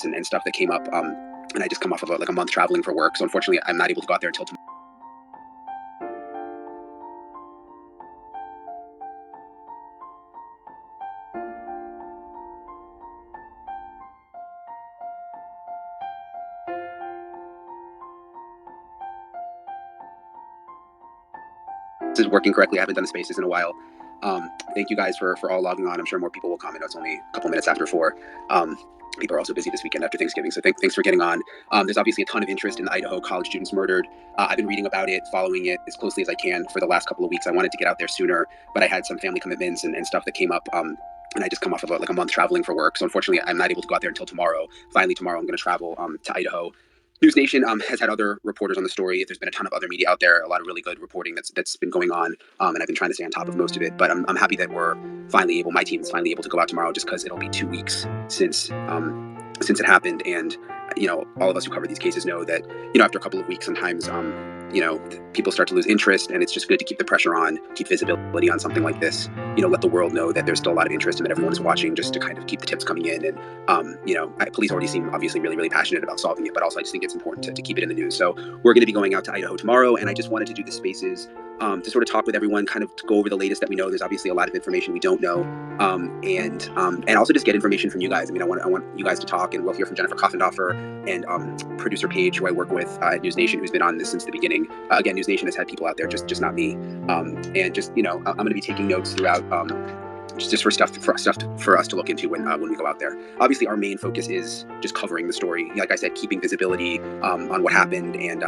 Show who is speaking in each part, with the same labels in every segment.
Speaker 1: events and stuff that came up. And I just come off of like a month traveling for work. So unfortunately, I'm not able to go out there until tomorrow. This is working correctly. I haven't done the spaces in a while. Thank you guys for all logging on. I'm sure more people will come. I know it's only a couple minutes after 4. People are also busy this weekend after Thanksgiving, so thanks for getting on. There's obviously a ton of interest in the Idaho college students murdered. I've been reading about it, following it as closely as I can for the last couple of weeks. I wanted to get out there sooner, but I had some family commitments and stuff that came up. And I just come off of like a month traveling for work. So unfortunately, I'm not able to go out there until tomorrow. Finally, tomorrow, I'm going to travel to Idaho. News Nation has had other reporters on the story. There's been a ton of other media out there, a lot of really good reporting that's been going on. And I've been trying to stay on top of most of it. But I'm happy that my team is finally able to go out tomorrow, just because it'll be 2 weeks since it happened. And, all of us who cover these cases know that, after a couple of weeks, sometimes, people start to lose interest, and it's just good to keep the pressure on, keep visibility on something like this, let the world know that there's still a lot of interest and that everyone is watching, just to kind of keep the tips coming in. And, police already seem obviously really, really passionate about solving it, but also I just think it's important to keep it in the news. So we're going to be going out to Idaho tomorrow, and I just wanted to do the spaces to sort of talk with everyone, kind of to go over the latest that we know. There's obviously a lot of information we don't know, and also just get information from you guys. I mean, I want you guys to talk, and we'll hear from Jennifer Coffindaffer and producer Paige, who I work with at News Nation, who's been on this since the beginning. Again, News Nation has had people out there, just not me. And just, I'm going to be taking notes throughout, just for stuff for us to look into when we go out there. Obviously, our main focus is just covering the story. Like I said, keeping visibility on what happened, and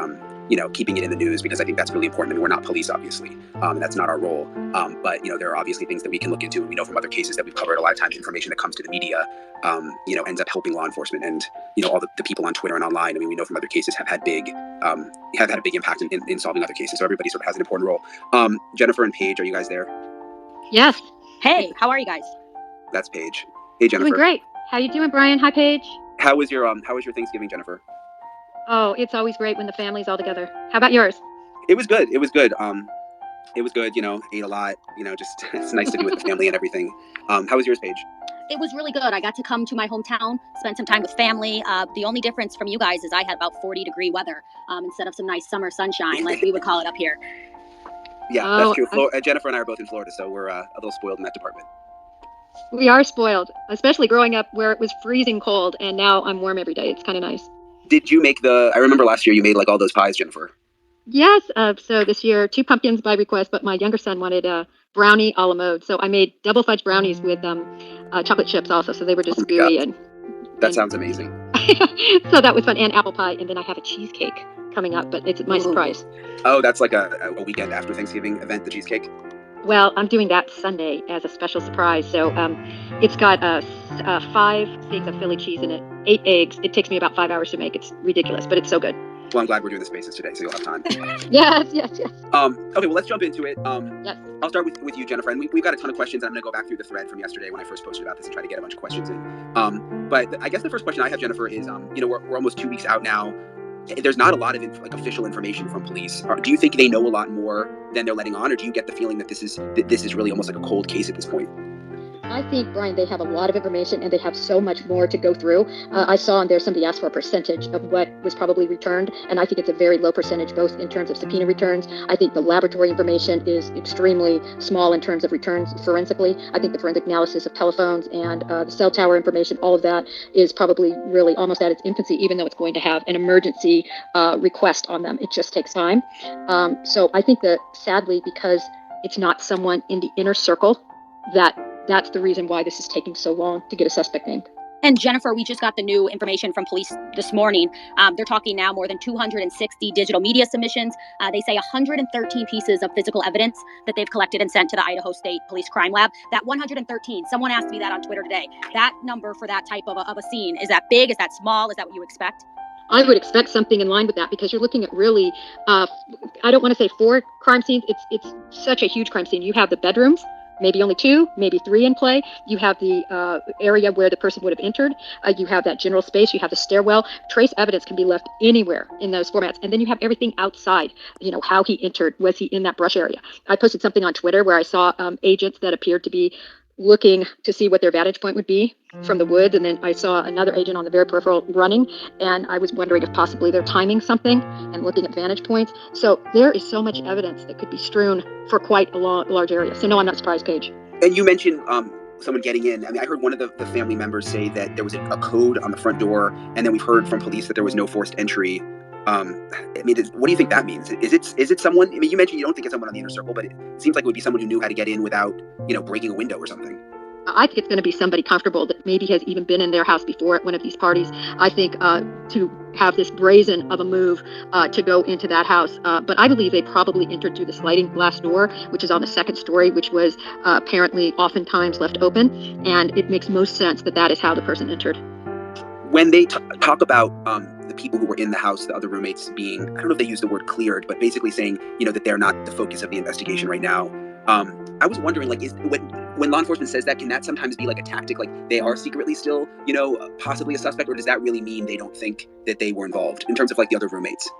Speaker 1: keeping it in the news, because I think that's really important. I mean, we're not police, obviously, and that's not our role. But there are obviously things that we can look into. We know from other cases that we've covered, a lot of times information that comes to the media, ends up helping law enforcement and all the people on Twitter and online. I mean, we know from other cases have had a big impact in solving other cases. So everybody sort of has an important role. Jennifer and Paige, are you guys there?
Speaker 2: Yes.
Speaker 3: Hey, how are you guys?
Speaker 1: That's Paige. Hey, Jennifer.
Speaker 2: Doing great. How you doing, Brian? Hi, Paige.
Speaker 1: How was your Thanksgiving, Jennifer?
Speaker 2: Oh, it's always great when the family's all together. How about yours?
Speaker 1: It was good. It was good. Ate a lot. Just it's nice to be with the family and everything. How was yours, Paige?
Speaker 3: It was really good. I got to come to my hometown, spend some time with family. The only difference from you guys is I had about 40-degree weather instead of some nice summer sunshine, like we would call it up here.
Speaker 1: Yeah, that's true. Jennifer and I are both in Florida, so we're a little spoiled in that department.
Speaker 2: We are spoiled, especially growing up where it was freezing cold, and now I'm warm every day. It's kind of nice.
Speaker 1: Did you make I remember last year you made like all those pies, Jennifer.
Speaker 2: Yes. So this year, 2 pumpkins by request, but my younger son wanted a brownie a la mode. So I made double fudge brownies with chocolate chips also. So they were just gooey.
Speaker 1: That sounds amazing.
Speaker 2: So that was fun. And apple pie. And then I have a cheesecake coming up, but it's my surprise.
Speaker 1: Oh, that's like a weekend after Thanksgiving event, the cheesecake?
Speaker 2: Well, I'm doing that Sunday as a special surprise. So it's got 5 sticks of Philly cheese in it, 8 eggs. It takes me about 5 hours to make. It's ridiculous, but it's so good.
Speaker 1: Well, I'm glad we're doing the spaces today, so you'll have time.
Speaker 2: Yes.
Speaker 1: Okay, well, let's jump into it.
Speaker 2: Yes.
Speaker 1: I'll start with you, Jennifer. And we've got a ton of questions, and I'm going to go back through the thread from yesterday when I first posted about this and try to get a bunch of questions in. But I guess the first question I have, Jennifer, is, we're almost 2 weeks out now. There's not a lot of official information from police. Do you think they know a lot more than they're letting on, or do you get the feeling that this is really almost like a cold case at this point?
Speaker 2: I think, Brian, they have a lot of information and they have so much more to go through. I saw on there somebody asked for a percentage of what was probably returned, and I think it's a very low percentage, both in terms of subpoena returns. I think the laboratory information is extremely small in terms of returns forensically. I think the forensic analysis of telephones and the cell tower information, all of that is probably really almost at its infancy, even though it's going to have an emergency request on them. It just takes time. So I think that, sadly, because it's not someone in the inner circle, that's the reason why this is taking so long to get a suspect named.
Speaker 3: And Jennifer, we just got the new information from police this morning. They're talking now more than 260 digital media submissions. They say 113 pieces of physical evidence that they've collected and sent to the Idaho State Police Crime Lab. That 113, someone asked me that on Twitter today. That number for that type of a scene, is that big? Is that small? Is that what you expect?
Speaker 2: I would expect something in line with that, because you're looking at really, I don't want to say 4 crime scenes. It's such a huge crime scene. You have the bedrooms, maybe only 2, maybe 3 in play. You have the area where the person would have entered. You have that general space. You have the stairwell. Trace evidence can be left anywhere in those formats. And then you have everything outside, how he entered. Was he in that brush area? I posted something on Twitter where I saw agents that appeared to be looking to see what their vantage point would be from the woods, and then I saw another agent on the very peripheral running, and I was wondering if possibly they're timing something and looking at vantage points. So there is so much evidence that could be strewn for quite a large area. So no, I'm not surprised, Paige.
Speaker 1: And you mentioned someone getting in. I mean, I heard one of the family members say that there was a code on the front door, and then we've heard from police that there was no forced entry. I mean, what do you think that means? Is it someone? I mean, you mentioned you don't think it's someone on the inner circle, but it seems like it would be someone who knew how to get in without, breaking a window or something.
Speaker 2: I think it's going to be somebody comfortable that maybe has even been in their house before at one of these parties. I think to have this brazen of a move to go into that house. But I believe they probably entered through the sliding glass door, which is on the second story, which was apparently oftentimes left open. And it makes most sense that that is how the person entered.
Speaker 1: When they talk about the people who were in the house, the other roommates being, I don't know if they use the word cleared, but basically saying, that they're not the focus of the investigation right now. I was wondering, like, when law enforcement says that, can that sometimes be like a tactic, like they are secretly still, possibly a suspect, or does that really mean they don't think that they were involved in terms of like the other roommates?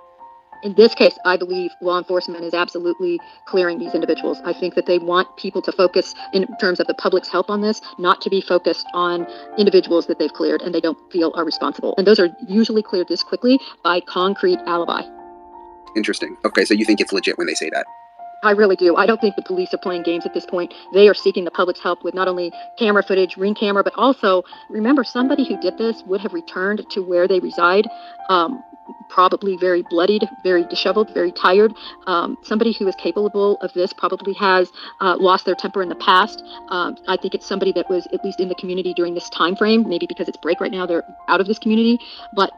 Speaker 2: In this case, I believe law enforcement is absolutely clearing these individuals. I think that they want people to focus in terms of the public's help on this, not to be focused on individuals that they've cleared and they don't feel are responsible. And those are usually cleared this quickly by concrete alibi.
Speaker 1: Interesting. Okay, so you think it's legit when they say that?
Speaker 2: I really do. I don't think the police are playing games at this point. They are seeking the public's help with not only camera footage, ring camera, but also, remember, somebody who did this would have returned to where they reside, probably very bloodied, very disheveled, very tired. Somebody who is capable of this probably has lost their temper in the past. I think it's somebody that was at least in the community during this time frame. Maybe because it's break right now, they're out of this community. But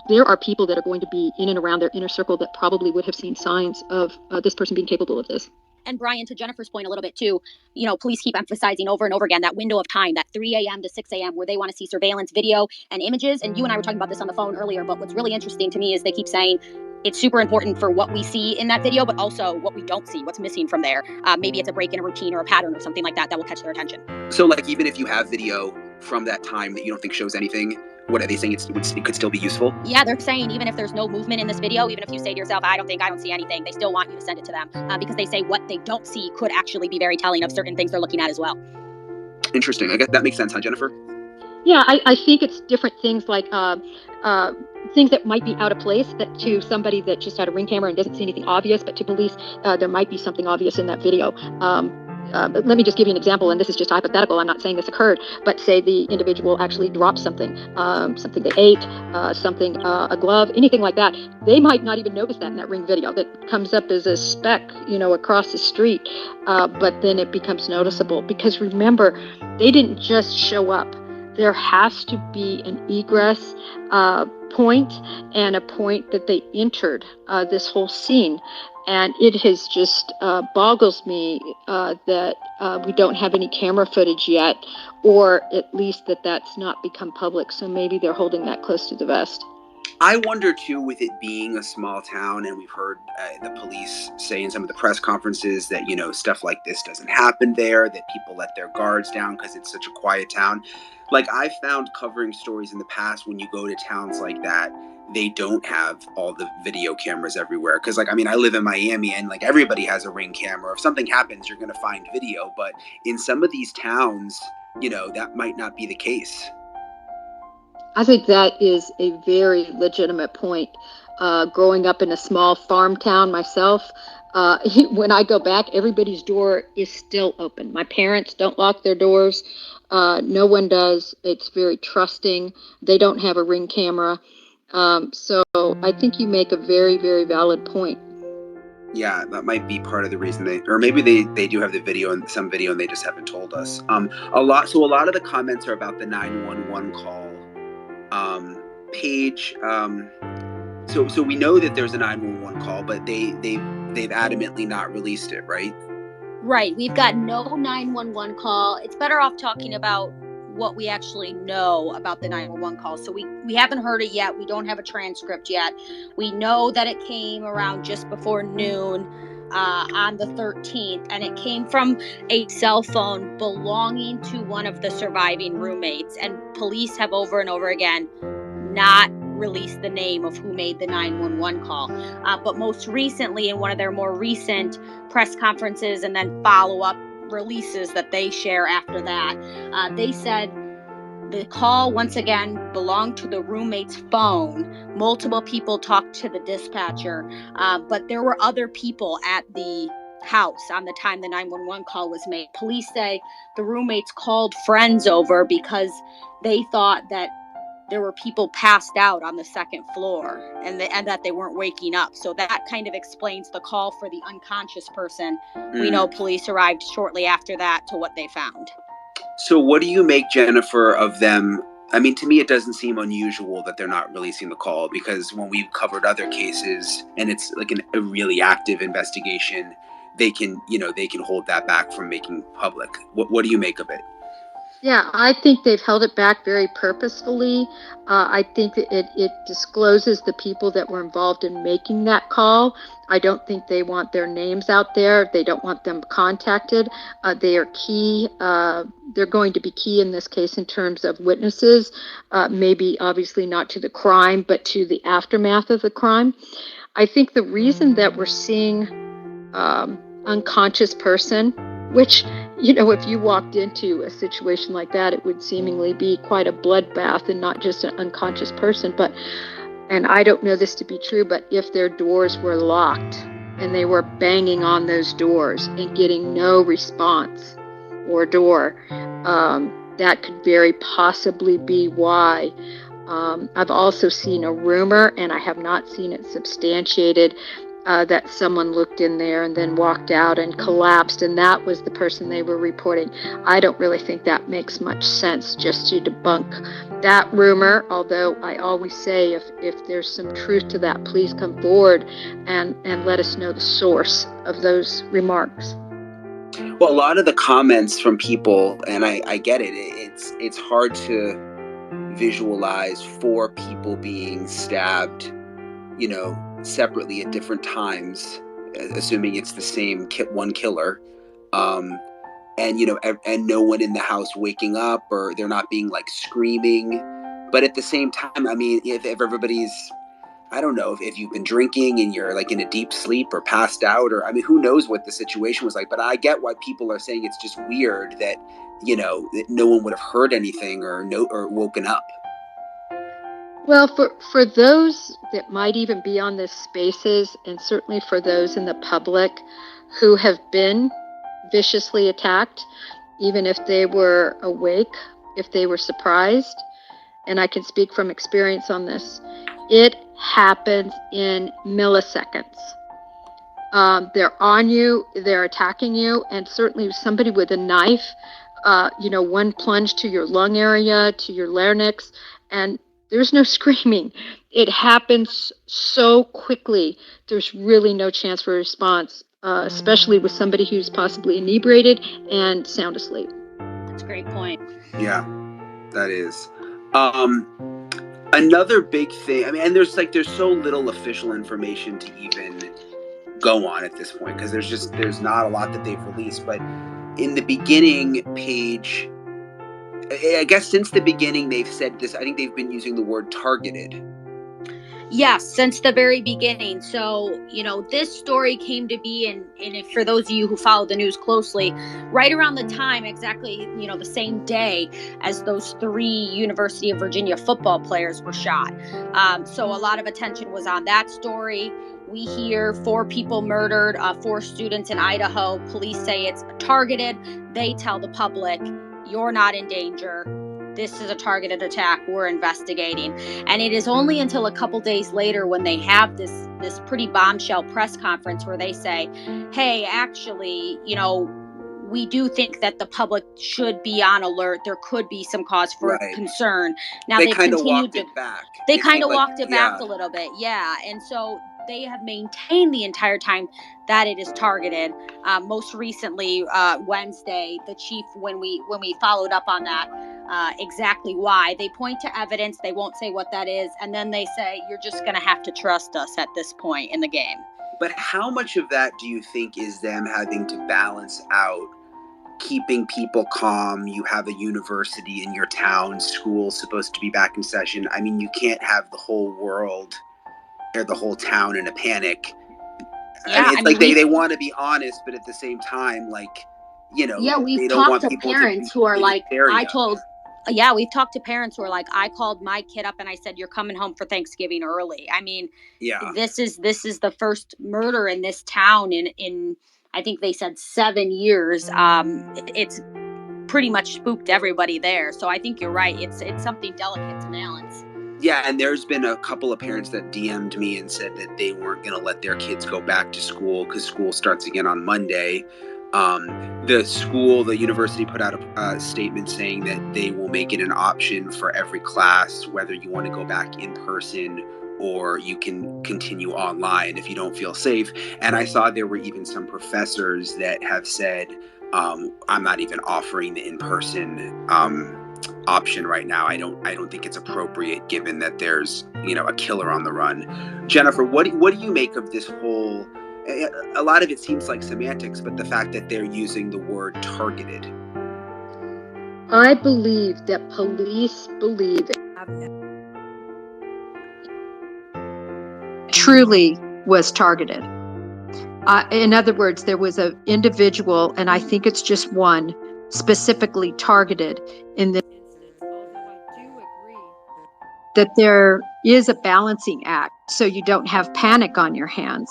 Speaker 2: there are people that are going to be in and around their inner circle that probably would have seen signs of this person being capable of this.
Speaker 3: And Brian, to Jennifer's point a little bit too, police keep emphasizing over and over again that window of time, that 3 a.m. to 6 a.m. where they want to see surveillance video and images. And you and I were talking about this on the phone earlier, but what's really interesting to me is they keep saying it's super important for what we see in that video, but also what we don't see, what's missing from there. Maybe it's a break in a routine or a pattern or something like that will catch their attention.
Speaker 1: So like, even if you have video from that time that you don't think shows anything, what are they saying? It could still be useful?
Speaker 3: Yeah, they're saying even if there's no movement in this video, even if you say to yourself, I don't see anything, they still want you to send it to them because they say what they don't see could actually be very telling of certain things they're looking at as well.
Speaker 1: Interesting. I guess that makes sense, huh, Jennifer?
Speaker 2: Yeah, I think it's different things like things that might be out of place that to somebody that just had a ring camera and doesn't see anything obvious, but to police, there might be something obvious in that video. Let me just give you an example, and this is just hypothetical. I'm not saying this occurred, but say the individual actually dropped something, something they ate, a glove, anything like that. They might not even notice that in that ring video that comes up as a speck, across the street, but then it becomes noticeable because remember, they didn't just show up. There has to be an egress point and a point that they entered this whole scene. And it has just boggles me that we don't have any camera footage yet, or at least that's not become public. So maybe they're holding that close to the vest.
Speaker 1: I wonder, too, with it being a small town, and we've heard the police say in some of the press conferences that, stuff like this doesn't happen there, that people let their guards down because it's such a quiet town. Like, I've found covering stories in the past when you go to towns like that, they don't have all the video cameras everywhere. Because, I live in Miami, and, everybody has a Ring camera. If something happens, you're going to find video. But in some of these towns, that might not be the case.
Speaker 2: I think that is a very legitimate point. Growing up in a small farm town myself, when I go back, everybody's door is still open. My parents don't lock their doors. No one does. It's very trusting. They don't have a Ring camera. So I think you make a very, very valid point.
Speaker 1: Yeah, that might be part of the reason or maybe they do have the video and some video and they just haven't told us. A lot of the comments are about the 911 call. Paige, so we know that there's a 911 call, but they've adamantly not released it, right?
Speaker 3: Right. We've got no 911 call. It's better off talking about what we actually know about the 911 call. So we haven't heard it yet. We don't have a transcript yet. We know that it came around just before noon on the 13th, and it came from a cell phone belonging to one of the surviving roommates. And police have over and over again not released the name of who made the 911 call. But most recently, in one of their more recent press conferences and then follow-up releases that they share after that. They said the call, once again, belonged to the roommate's phone. Multiple people talked to the dispatcher, but there were other people at the house on the time the 911 call was made. Police say the roommates called friends over because they thought that there were people passed out on the second floor and that they weren't waking up. So that kind of explains the call for the unconscious person. We know police arrived shortly after that to what they found.
Speaker 1: So what do you make, Jennifer, of them? I mean, to me, it doesn't seem unusual that they're not releasing the call, because when we've covered other cases and it's like a really active investigation, they can hold that back from making public. What do you make of it?
Speaker 2: Yeah, I think they've held it back very purposefully. I think that it discloses the people that were involved in making that call. I don't think they want their names out there. They don't want them contacted. They are key. They're going to be key in this case in terms of witnesses, maybe obviously not to the crime, but to the aftermath of the crime. I think the reason that we're seeing unconscious person, which, if you walked into a situation like that, it would seemingly be quite a bloodbath and not just an unconscious person. But, and I don't know this to be true, but if their doors were locked and they were banging on those doors and getting no response or door, that could very possibly be why. I've also seen a rumor, and I have not seen it substantiated, that someone looked in there and then walked out and collapsed, and that was the person they were reporting. I don't really think that makes much sense, just to debunk that rumor, although I always say if there's some truth to that, please come forward and let us know the source of those remarks.
Speaker 1: Well, a lot of the comments from people, and I get it, it's hard to visualize 4 people being stabbed, separately at different times, assuming it's the same one killer, and and no one in the house waking up, or they're not being like screaming. But at the same time, I mean, if everybody's, I don't know, if you've been drinking and you're like in a deep sleep or passed out, or I mean, who knows what the situation was like. But I get why people are saying it's just weird that that no one would have heard anything or woken up.
Speaker 2: Well, for those that might even be on this spaces, and certainly for those in the public who have been viciously attacked, even if they were awake, if they were surprised, and I can speak from experience on this, it happens in milliseconds. They're on you, they're attacking you, and certainly somebody with a knife, one plunge to your lung area, to your larynx, and there's no screaming. It happens so quickly. There's really no chance for a response, especially with somebody who's possibly inebriated and sound asleep.
Speaker 3: That's a great point.
Speaker 1: Yeah, that is. Another big thing, I mean, and there's so little official information to even go on at this point, because there's not a lot that they've released. But in the beginning, Paige, I guess since the beginning they've said this, I think they've been using the word targeted.
Speaker 3: Yes, since the very beginning. So, this story came to be, and for those of you who follow the news closely, right around the time, exactly, the same day as those 3 University of Virginia football players were shot. So a lot of attention was on that story. We hear 4 people murdered, 4 students in Idaho. Police say it's targeted. They tell the public, you're not in danger. This is a targeted attack. We're investigating. And it is only until a couple days later when they have this pretty bombshell press conference where they say, hey, actually, we do think that the public should be on alert. There could be some cause for concern. Now
Speaker 1: they kind of walked it back.
Speaker 3: They kind of walked it back a little bit. Yeah. And so they have maintained the entire time that it is targeted. Most recently, Wednesday, the chief, when we followed up on that, exactly why, they point to evidence. They won't say what that is. And then they say, you're just going to have to trust us at this point in the game.
Speaker 1: But how much of that do you think is them having to balance out keeping people calm? You have a university in your town, school's supposed to be back in session. I mean, you can't have the whole world or the whole town in a panic. Yeah, I mean, it's they want to be honest, but at the same time,
Speaker 3: Yeah,
Speaker 1: they
Speaker 3: we've
Speaker 1: don't
Speaker 3: talked
Speaker 1: want
Speaker 3: to
Speaker 1: people to
Speaker 3: parents who are
Speaker 1: be in
Speaker 3: like,
Speaker 1: this area.
Speaker 3: yeah, we've talked to parents who are like, I called my kid up and I said, you're coming home for Thanksgiving early. I mean,
Speaker 1: Yeah.
Speaker 3: this is the first murder in this town in I think they said 7 years. It's pretty much spooked everybody there. So I think you're right. It's something delicate to balance.
Speaker 1: Yeah, and there's been a couple of parents that DM'd me and said that they weren't going to let their kids go back to school because school starts again on Monday. The university put out a statement saying that they will make it an option for every class, whether you want to go back in person or you can continue online if you don't feel safe. And I saw there were even some professors that have said, I'm not even offering the in-person option right now. I don't think it's appropriate given that there's a killer on the run. Jennifer, what do you make of this whole? A lot of it seems like semantics, but the fact that they're using the word targeted.
Speaker 2: I believe that police believe truly was targeted. In other words, there was an individual, and I think it's just one, specifically targeted in this instance. Although I do agree that there is a balancing act, so you don't have panic on your hands.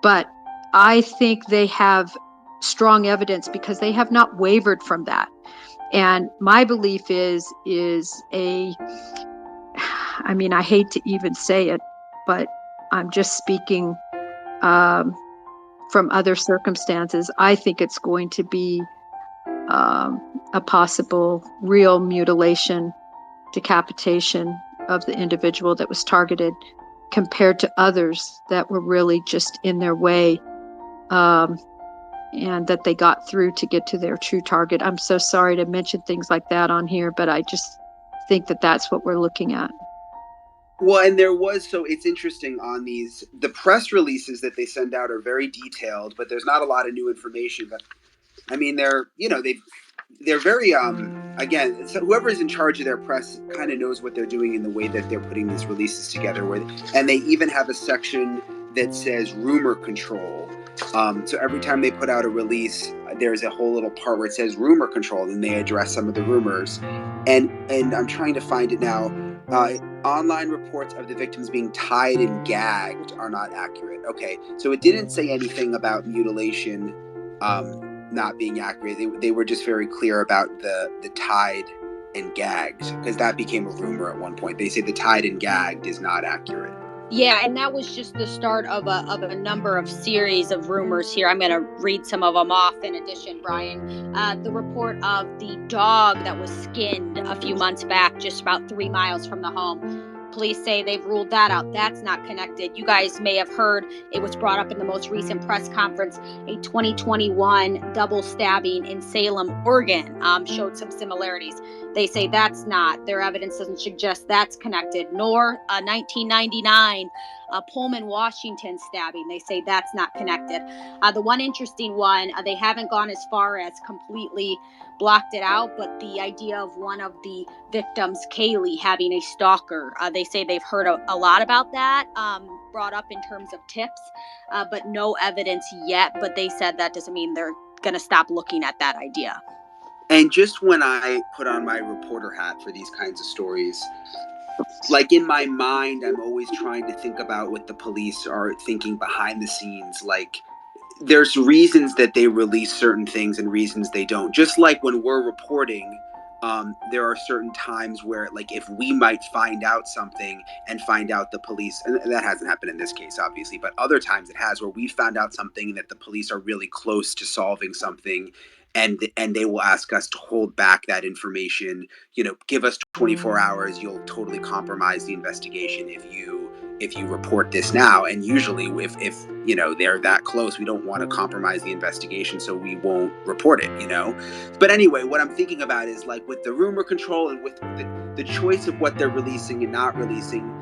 Speaker 2: But I think they have strong evidence because they have not wavered from that. And my belief is I mean, I hate to even say it, but I'm just speaking from other circumstances. I think it's going to be a possible real mutilation, decapitation of the individual that was targeted compared to others that were really just in their way, and that they got through to get to their true target. I'm so sorry to mention things like that on here, but I just think that that's what we're looking at.
Speaker 1: Well, and so it's interesting on the press releases that they send out are very detailed, but there's not a lot of new information. But I mean, they're very again, so whoever's in charge of their press kind of knows what they're doing in the way that they're putting these releases together and they even have a section that says rumor control. So every time they put out a release, there's a whole little part where it says rumor control, and they address some of the rumors. And I'm trying to find it now. Online reports of the victims being tied and gagged are not accurate. Okay, so it didn't say anything about mutilation not being accurate. They were just very clear about the tied and gagged, because that became a rumor at one point. They say the tied and gagged is not accurate.
Speaker 3: Yeah, and that was just the start of a number of series of rumors here. I'm going to read some of them off in addition, Brian. The report of the dog that was skinned a few months back, just about 3 miles from the home. Police say they've ruled that out. That's not connected. You guys may have heard it was brought up in the most recent press conference. A 2021 double stabbing in Salem, Oregon, showed some similarities. They say that's not. Their evidence doesn't suggest that's connected, nor a 1999 Pullman, Washington stabbing. They say that's not connected. The one interesting one, they haven't gone as far as completely blocked it out, but the idea of one of the victims, Kaylee, having a stalker, they say they've heard a lot about that, brought up in terms of tips, but no evidence yet. But they said that doesn't mean they're going to stop looking at that idea.
Speaker 1: And just when I put on my reporter hat for these kinds of stories, like in my mind, I'm always trying to think about what the police are thinking behind the scenes. Like, there's reasons that they release certain things and reasons they don't. Just like when we're reporting, there are certain times where, like, if we might find out something and find out the police, and that hasn't happened in this case, obviously, but other times it has, where we found out something that the police are really close to solving something, and they will ask us to hold back that information. Give us 24 hours. You'll totally compromise the investigation if you report this now. And usually if they're that close, we don't want to compromise the investigation, so we won't report it. But anyway, what I'm thinking about is, like, with the rumor control and with the choice of what they're releasing and not releasing,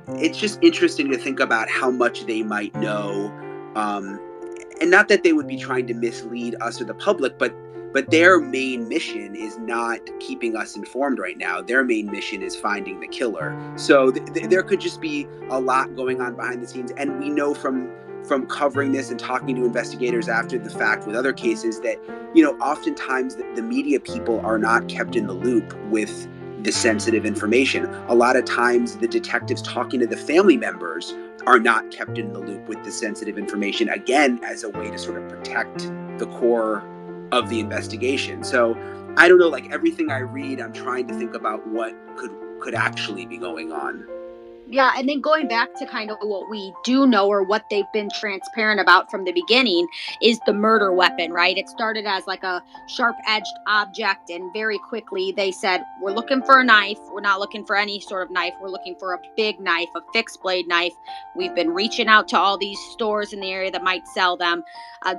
Speaker 1: it's just interesting to think about how much they might know, and not that they would be trying to mislead us or the public, but their main mission is not keeping us informed right now. Their main mission is finding the killer. So there could just be a lot going on behind the scenes. And we know from from covering this and talking to investigators after the fact with other cases that, oftentimes the media people are not kept in the loop with the sensitive information. A lot of times the detectives talking to the family members are not kept in the loop with the sensitive information, again, as a way to sort of protect the core of the investigation. So I don't know, like everything I read, I'm trying to think about what could actually be going on.
Speaker 3: Yeah, and then going back to kind of what we do know, or what they've been transparent about from the beginning, is the murder weapon, right? It started as like a sharp-edged object, and very quickly they said, we're looking for a knife. We're not looking for any sort of knife. We're looking for a big knife, a fixed blade knife. We've been reaching out to all these stores in the area that might sell them.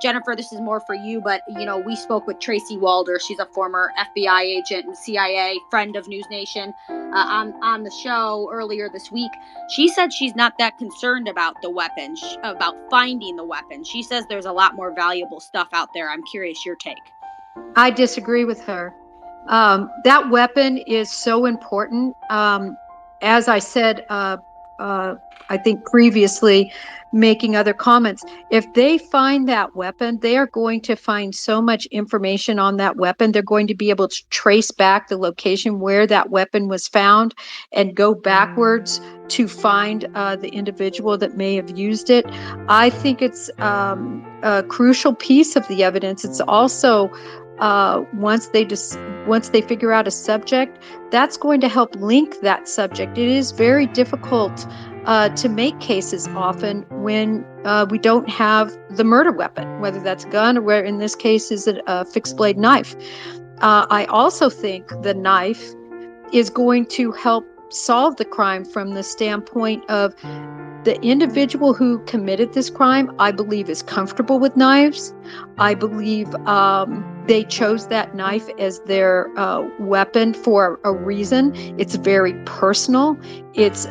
Speaker 3: Jennifer, this is more for you, but we spoke with Tracy Walder. She's a former FBI agent and CIA friend of News Nation, on the show earlier this week. She said she's not that concerned about the weapon, about finding the weapon. She says there's a lot more valuable stuff out there. I'm curious your take.
Speaker 2: I disagree with her. That weapon is so important. As I said, I think previously, making other comments, if they find that weapon, they are going to find so much information on that weapon. They're going to be able to trace back the location where that weapon was found and go backwards to find the individual that may have used it. I think it's a crucial piece of the evidence. It's also once they figure out a subject, that's going to help link that subject. It is very difficult to make cases often when we don't have the murder weapon, whether that's a gun or where in this case is a fixed blade knife. I also think the knife is going to help solve the crime from the standpoint of the individual who committed this crime, I believe, is comfortable with knives. I believe they chose that knife as their weapon for a reason. It's very personal. It's,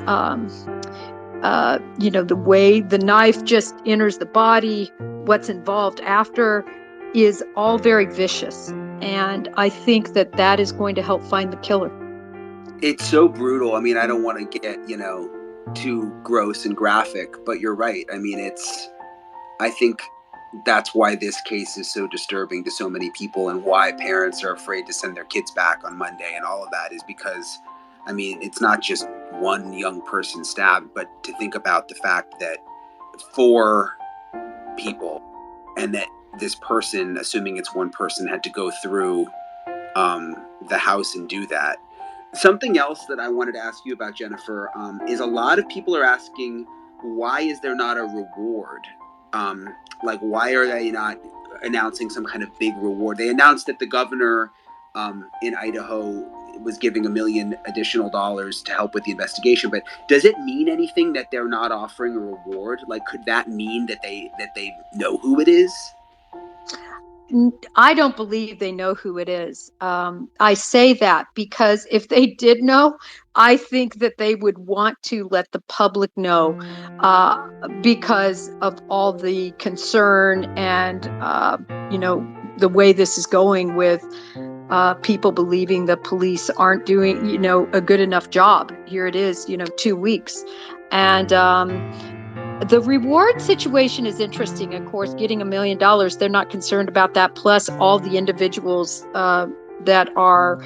Speaker 2: the way the knife just enters the body, what's involved after is all very vicious. And I think that is going to help find the killer.
Speaker 1: It's so brutal. I mean, I don't want to get, too gross and graphic, but you're right. I mean, I think that's why this case is so disturbing to so many people, and why parents are afraid to send their kids back on Monday, and all of that is because, I mean, it's not just one young person stabbed, but to think about the fact that 4 people, and that this person, assuming it's one person, had to go through the house and do that. Something else that I wanted to ask you about, Jennifer, is a lot of people are asking, why is there not a reward? Like, why are they not announcing some kind of big reward? They announced that the governor in Idaho was giving $1 million additional to help with the investigation. But does it mean anything that they're not offering a reward? Like, could that mean that they know who it is?
Speaker 2: I don't believe they know who it is. I say that because if they did know, I think that they would want to let the public know because of all the concern and, the way this is going with people believing the police aren't doing, a good enough job. Here it is, 2 weeks. And the reward situation is interesting. Of course, getting $1 million, they're not concerned about that. Plus all the individuals that are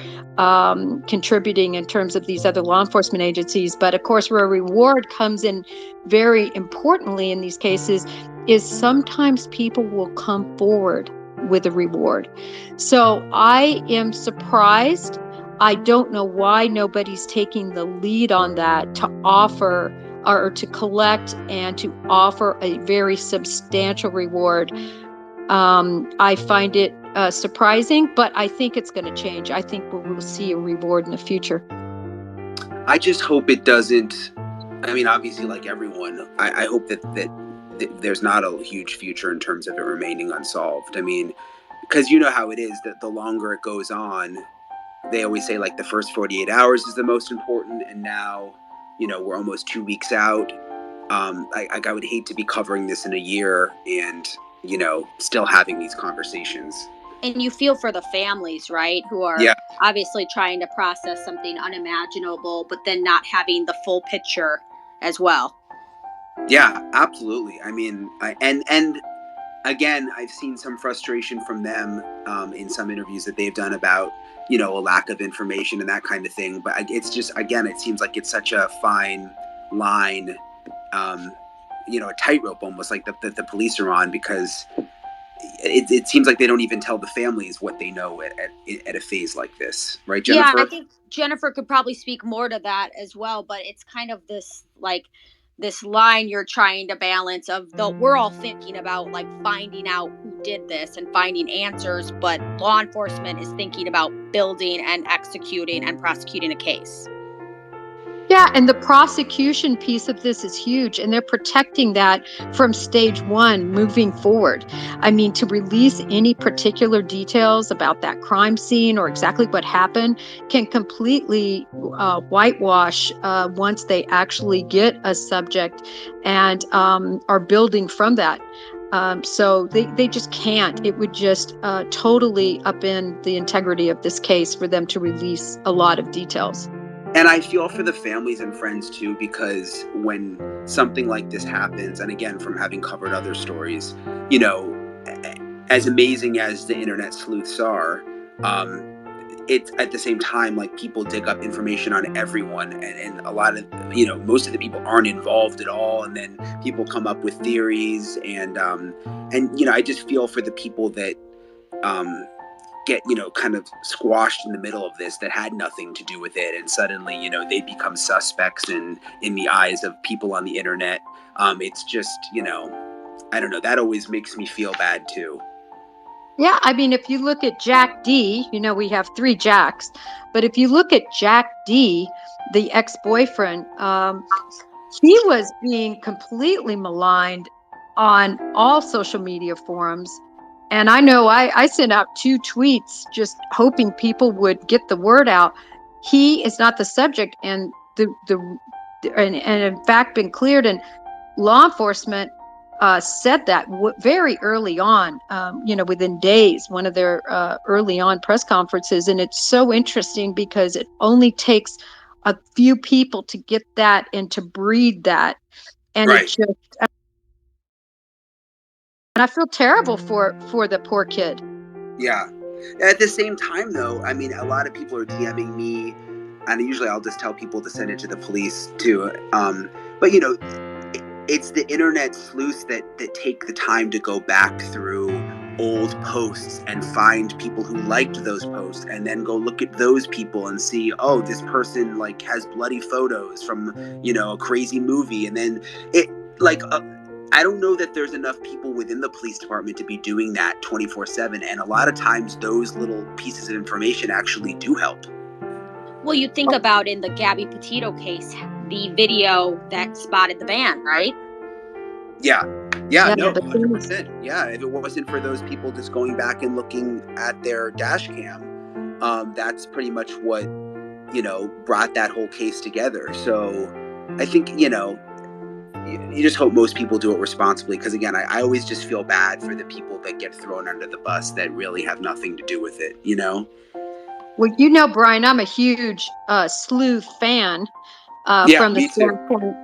Speaker 2: contributing in terms of these other law enforcement agencies. But of course, where a reward comes in very importantly in these cases is sometimes people will come forward with a reward. So I am surprised. I don't know why nobody's taking the lead on that to offer or to collect and to offer a very substantial reward. I find it surprising, but I think it's going to change. I think we'll see a reward in the future.
Speaker 1: I just hope it doesn't. I mean, obviously, like everyone, I hope that there's not a huge future in terms of it remaining unsolved. I mean, because you know how it is, that the longer it goes on, they always say like the first 48 hours is the most important, and now, we're almost 2 weeks out. I would hate to be covering this in a year and, still having these conversations.
Speaker 3: And you feel for the families, right, who are obviously trying to process something unimaginable, but then not having the full picture as well.
Speaker 1: Yeah, absolutely. I mean, and again, I've seen some frustration from them in some interviews that they've done about, a lack of information and that kind of thing. But it's just, again, it seems like it's such a fine line, um, a tightrope almost, like the police are on, because it seems like they don't even tell the families what they know at a phase like this, right,
Speaker 3: Yeah, I
Speaker 1: Jennifer?
Speaker 3: think Jennifer could probably speak more to that as well, but it's kind of this like this line you're trying to balance of the we're all thinking about like finding out who did this and finding answers, but law enforcement is thinking about building and executing and prosecuting a case.
Speaker 2: Yeah, and the prosecution piece of this is huge, and they're protecting that from stage one moving forward. I mean, to release any particular details about that crime scene or exactly what happened can completely whitewash once they actually get a subject and are building from that. So they just can't. It would just totally upend the integrity of this case for them to release a lot of details.
Speaker 1: And I feel for the families and friends too, because when something like this happens, and again, from having covered other stories, as amazing as the internet sleuths are, um, it's at the same time like people dig up information on everyone, and a lot of, most of the people aren't involved at all, and then people come up with theories, and I just feel for the people that um, get kind of squashed in the middle of this, that had nothing to do with it, and suddenly they become suspects in the eyes of people on the internet. It's just, I don't know, that always makes me feel bad too.
Speaker 2: Yeah, I mean, if you look at Jack D, we have three Jacks, but if you look at Jack D, the ex-boyfriend, he was being completely maligned on all social media forums. And I know I sent out 2 tweets just hoping people would get the word out. He is not the subject, and and in fact been cleared. And law enforcement said that very early on, within days, one of their early on press conferences. And it's so interesting because it only takes a few people to get that and to breed that. And it
Speaker 1: Right.
Speaker 2: just, and I feel terrible for the poor kid.
Speaker 1: Yeah. At the same time, though, I mean, a lot of people are DMing me, and usually I'll just tell people to send it to the police too. But it's the internet sleuths that take the time to go back through old posts and find people who liked those posts, and then go look at those people and see, oh, this person like has bloody photos from a crazy movie, and then it like. I don't know that there's enough people within the police department to be doing that 24/7, and a lot of times those little pieces of information actually do help.
Speaker 3: Well, you think about in the Gabby Petito case, the video that spotted the van, right?
Speaker 1: Yeah. Yeah,
Speaker 2: Yeah,
Speaker 1: no,
Speaker 2: the things.
Speaker 1: 100%. Yeah, if it wasn't for those people just going back and looking at their dash cam, that's pretty much what, brought that whole case together. So I think, you just hope most people do it responsibly, because again, I always just feel bad for the people that get thrown under the bus that really have nothing to do with it.
Speaker 2: Well, Brian, I'm a huge sleuth fan.
Speaker 1: Yeah,
Speaker 2: From the
Speaker 1: me too.
Speaker 2: standpoint,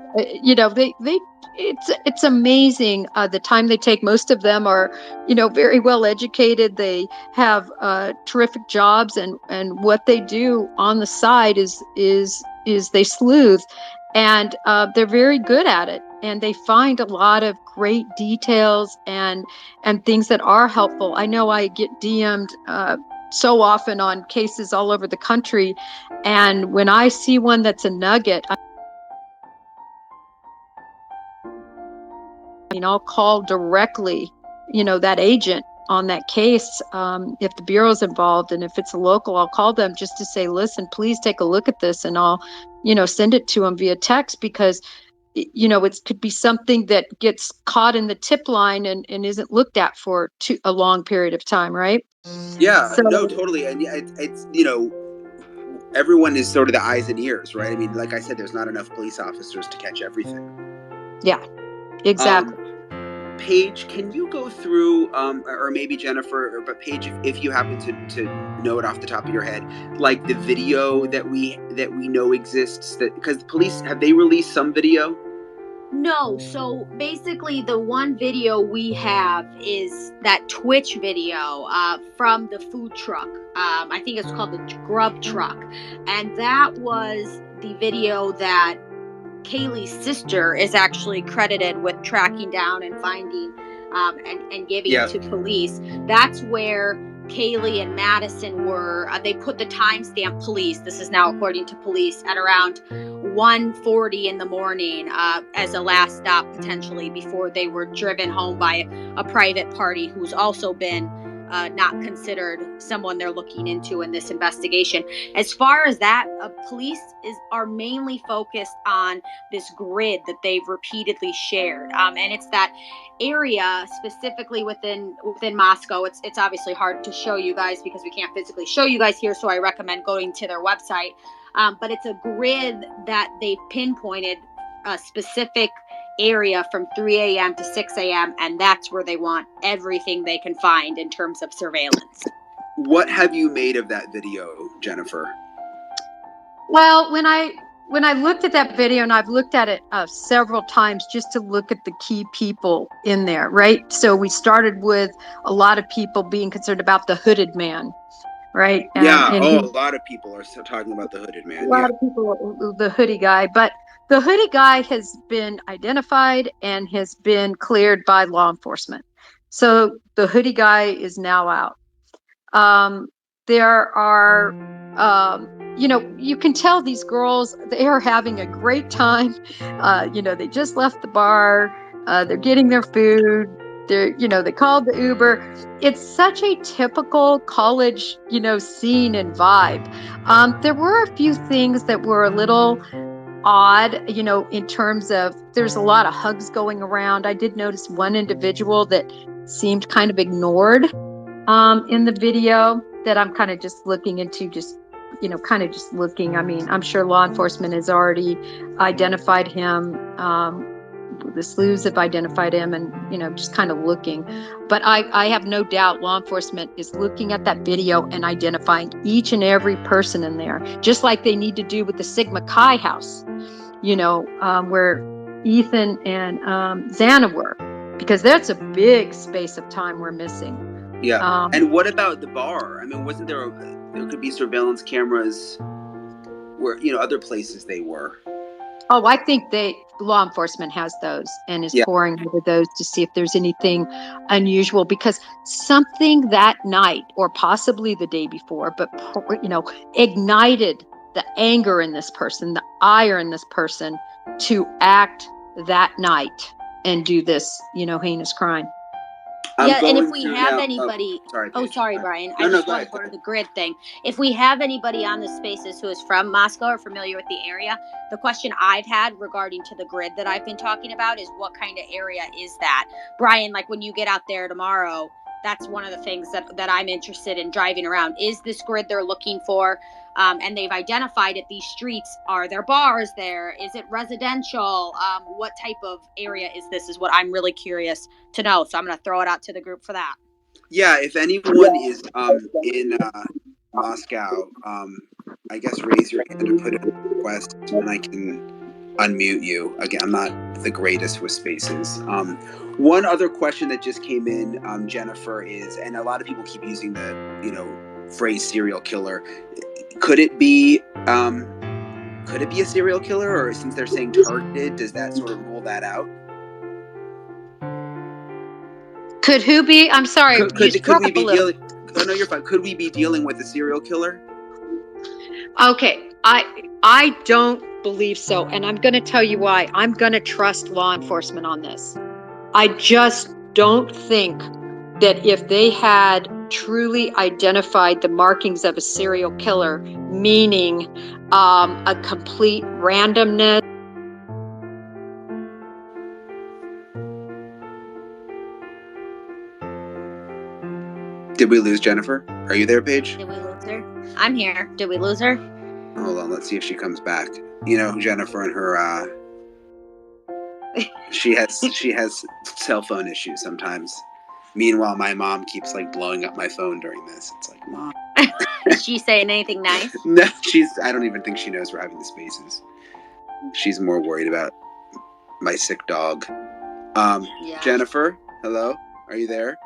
Speaker 2: they it's amazing the time they take. Most of them are, very well educated. They have terrific jobs, and what they do on the side is they sleuth, and they're very good at it. And they find a lot of great details and things that are helpful. I know I get DM'd so often on cases all over the country, and when I see one that's a nugget, I'll call directly, that agent on that case. If the bureau's involved, and if it's a local, I'll call them just to say, listen, please take a look at this, and I'll, send it to them via text, because it could be something that gets caught in the tip line and isn't looked at for a long period of time, right?
Speaker 1: Yeah,
Speaker 2: So
Speaker 1: no, totally. And yeah, it's everyone is sort of the eyes and ears, right? I mean, like I said, there's not enough police officers to catch everything.
Speaker 2: yeah,
Speaker 1: Um,
Speaker 2: exactly.
Speaker 1: Paige, can you go through, or maybe Jennifer, but Paige, if you happen to know it off the top of your head, like the video that we know exists, that because the police, have they released some video?
Speaker 3: No, so basically the one video we have is that Twitch video from the food truck. I think it's called the Grub Truck. And that was the video that Kaylee's sister is actually credited with tracking down and finding and giving to police. That's where Kaylee and Madison were. They put the timestamp police. This is now according to police at around 1:40 in the morning as a last stop potentially before they were driven home by a private party who's also been not considered someone they're looking into in this investigation. As far as that, police are mainly focused on this grid that they've repeatedly shared, and it's that area specifically within Moscow. It's obviously hard to show you guys because we can't physically show you guys here, so I recommend going to their website. But it's a grid that they've pinpointed a specific area from 3 a.m. to 6 a.m. and that's where they want everything they can find in terms of surveillance.
Speaker 1: What have you made of that video, Jennifer?
Speaker 2: Well, when I looked at that video, and I've looked at it several times just to look at the key people in there, right? So we started with a lot of people being concerned about the hooded man, right?
Speaker 1: And a lot of people are still talking about the hooded man.
Speaker 2: A lot of people, the hoodie guy, but the hoodie guy has been identified and has been cleared by law enforcement. So the hoodie guy is now out. There are, you can tell these girls, they are having a great time. They just left the bar. They're getting their food. They called the Uber. It's such a typical college, scene and vibe. There were a few things that were a little odd, in terms of there's a lot of hugs going around. I did notice one individual that seemed kind of ignored in the video that I'm kind of just looking into, looking. I mean, I'm sure law enforcement has already identified him. The sleuths have identified him and, just kind of looking. But I have no doubt law enforcement is looking at that video and identifying each and every person in there, just like they need to do with the Sigma Chi house, where Ethan and Xana were, because that's a big space of time we're missing.
Speaker 1: Yeah. And what about the bar? I mean, wasn't there could be surveillance cameras where, other places they were?
Speaker 2: Oh, I think law enforcement has those and is poring over those to see if there's anything unusual, because something that night or possibly the day before, but, ignited the anger in this person, the ire in this person to act that night and do this, heinous crime.
Speaker 3: And if we have anybody,
Speaker 1: sorry,
Speaker 3: Brian. I just want to go to the grid thing. If we have anybody on the spaces who is from Moscow or familiar with the area, the question I've had regarding to the grid that I've been talking about is what kind of area is that? Brian, like when you get out there tomorrow, that's one of the things that I'm interested in driving around. Is this grid they're looking for? And they've identified it. These streets, are there bars there? Is it residential? What type of area is this is what I'm really curious to know. So I'm going to throw it out to the group for that.
Speaker 1: Yeah, if anyone is in Moscow, I guess raise your hand and put in a request and I can unmute you. Again, I'm not the greatest with spaces. One other question that just came in, Jennifer, is, and a lot of people keep using the, phrase serial killer. Could it be a serial killer, or since they're saying targeted, does that sort of rule that out?
Speaker 2: Could who be? I'm sorry.
Speaker 1: Could we be dealing? Oh no, you're fine. Could we be dealing with a serial killer?
Speaker 2: Okay, I don't believe so, and I'm going to tell you why. I'm going to trust law enforcement on this. I just don't think that if they had truly identified the markings of a serial killer, meaning a complete randomness.
Speaker 1: Did we lose Jennifer? Are you there, Paige?
Speaker 3: Did we lose her? I'm here. Did we lose her?
Speaker 1: Hold on, let's see if she comes back. Jennifer and her she has cell phone issues sometimes. Meanwhile, my mom keeps blowing up my phone during this. It's like, Mom.
Speaker 3: Is she saying anything nice?
Speaker 1: No, I don't even think she knows we're having the spaces. She's more worried about my sick dog.
Speaker 3: Yeah.
Speaker 1: Jennifer, hello, are you there?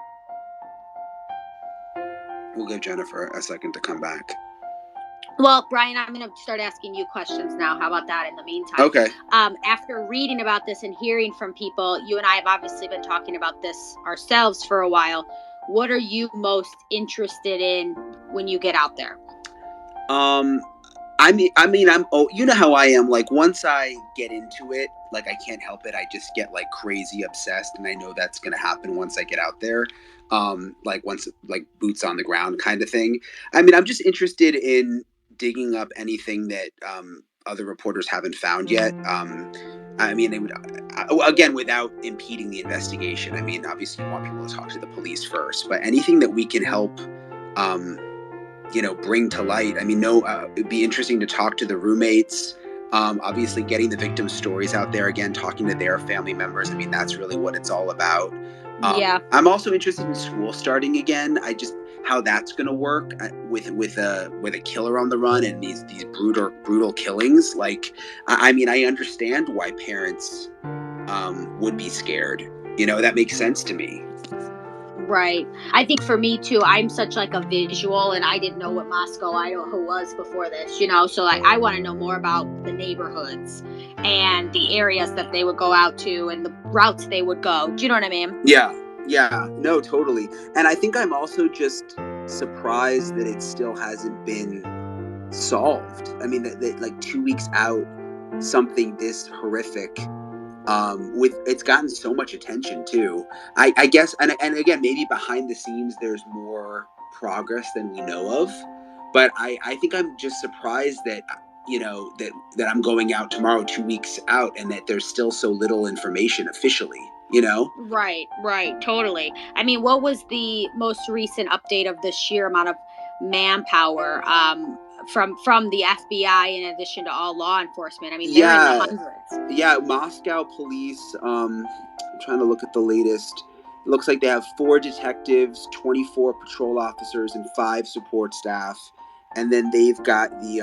Speaker 1: We'll give Jennifer a second to come back.
Speaker 3: Well, Brian, I'm going to start asking you questions now. How about that in the meantime?
Speaker 1: Okay.
Speaker 3: After reading about this and hearing from people, you and I have obviously been talking about this ourselves for a while. What are you most interested in when you get out there?
Speaker 1: You know how I am. Like, once I get into it, like, I can't help it. I just get like crazy obsessed, and I know that's gonna happen once I get out there. Like, once, like, boots on the ground kind of thing. I mean, I'm just interested in digging up anything that other reporters haven't found yet. I mean, it would, again, without impeding the investigation. I mean, obviously, you want people to talk to the police first, but anything that we can help, bring to light. I mean, it'd be interesting to talk to the roommates. Obviously, getting the victims' stories out there again, talking to their family members. I mean, that's really what it's all about.
Speaker 3: Yeah.
Speaker 1: I'm also interested in school starting again. How that's going to work with a killer on the run and these brutal killings. Like, I mean, I understand why parents would be scared. That makes sense to me.
Speaker 3: Right. I think for me too, I'm such like a visual, and I didn't know what Moscow, Idaho was before this, so like I want to know more about the neighborhoods and the areas that they would go out to and the routes they would go. Do you know what I mean?
Speaker 1: Yeah, no, totally. And I think I'm also just surprised that it still hasn't been solved. I mean, that like 2 weeks out, something this horrific, it's gotten so much attention too. I guess, and again, maybe behind the scenes there's more progress than we know of, but I think I'm just surprised that that I'm going out tomorrow 2 weeks out and that there's still so little information officially.
Speaker 3: Right, totally. I mean, what was the most recent update of the sheer amount of manpower from the FBI in addition to all law enforcement? I mean, they're in the hundreds.
Speaker 1: Yeah, Moscow police. I'm trying to look at the latest. It looks like they have 4 detectives, 24 patrol officers, and 5 support staff. And then they've got the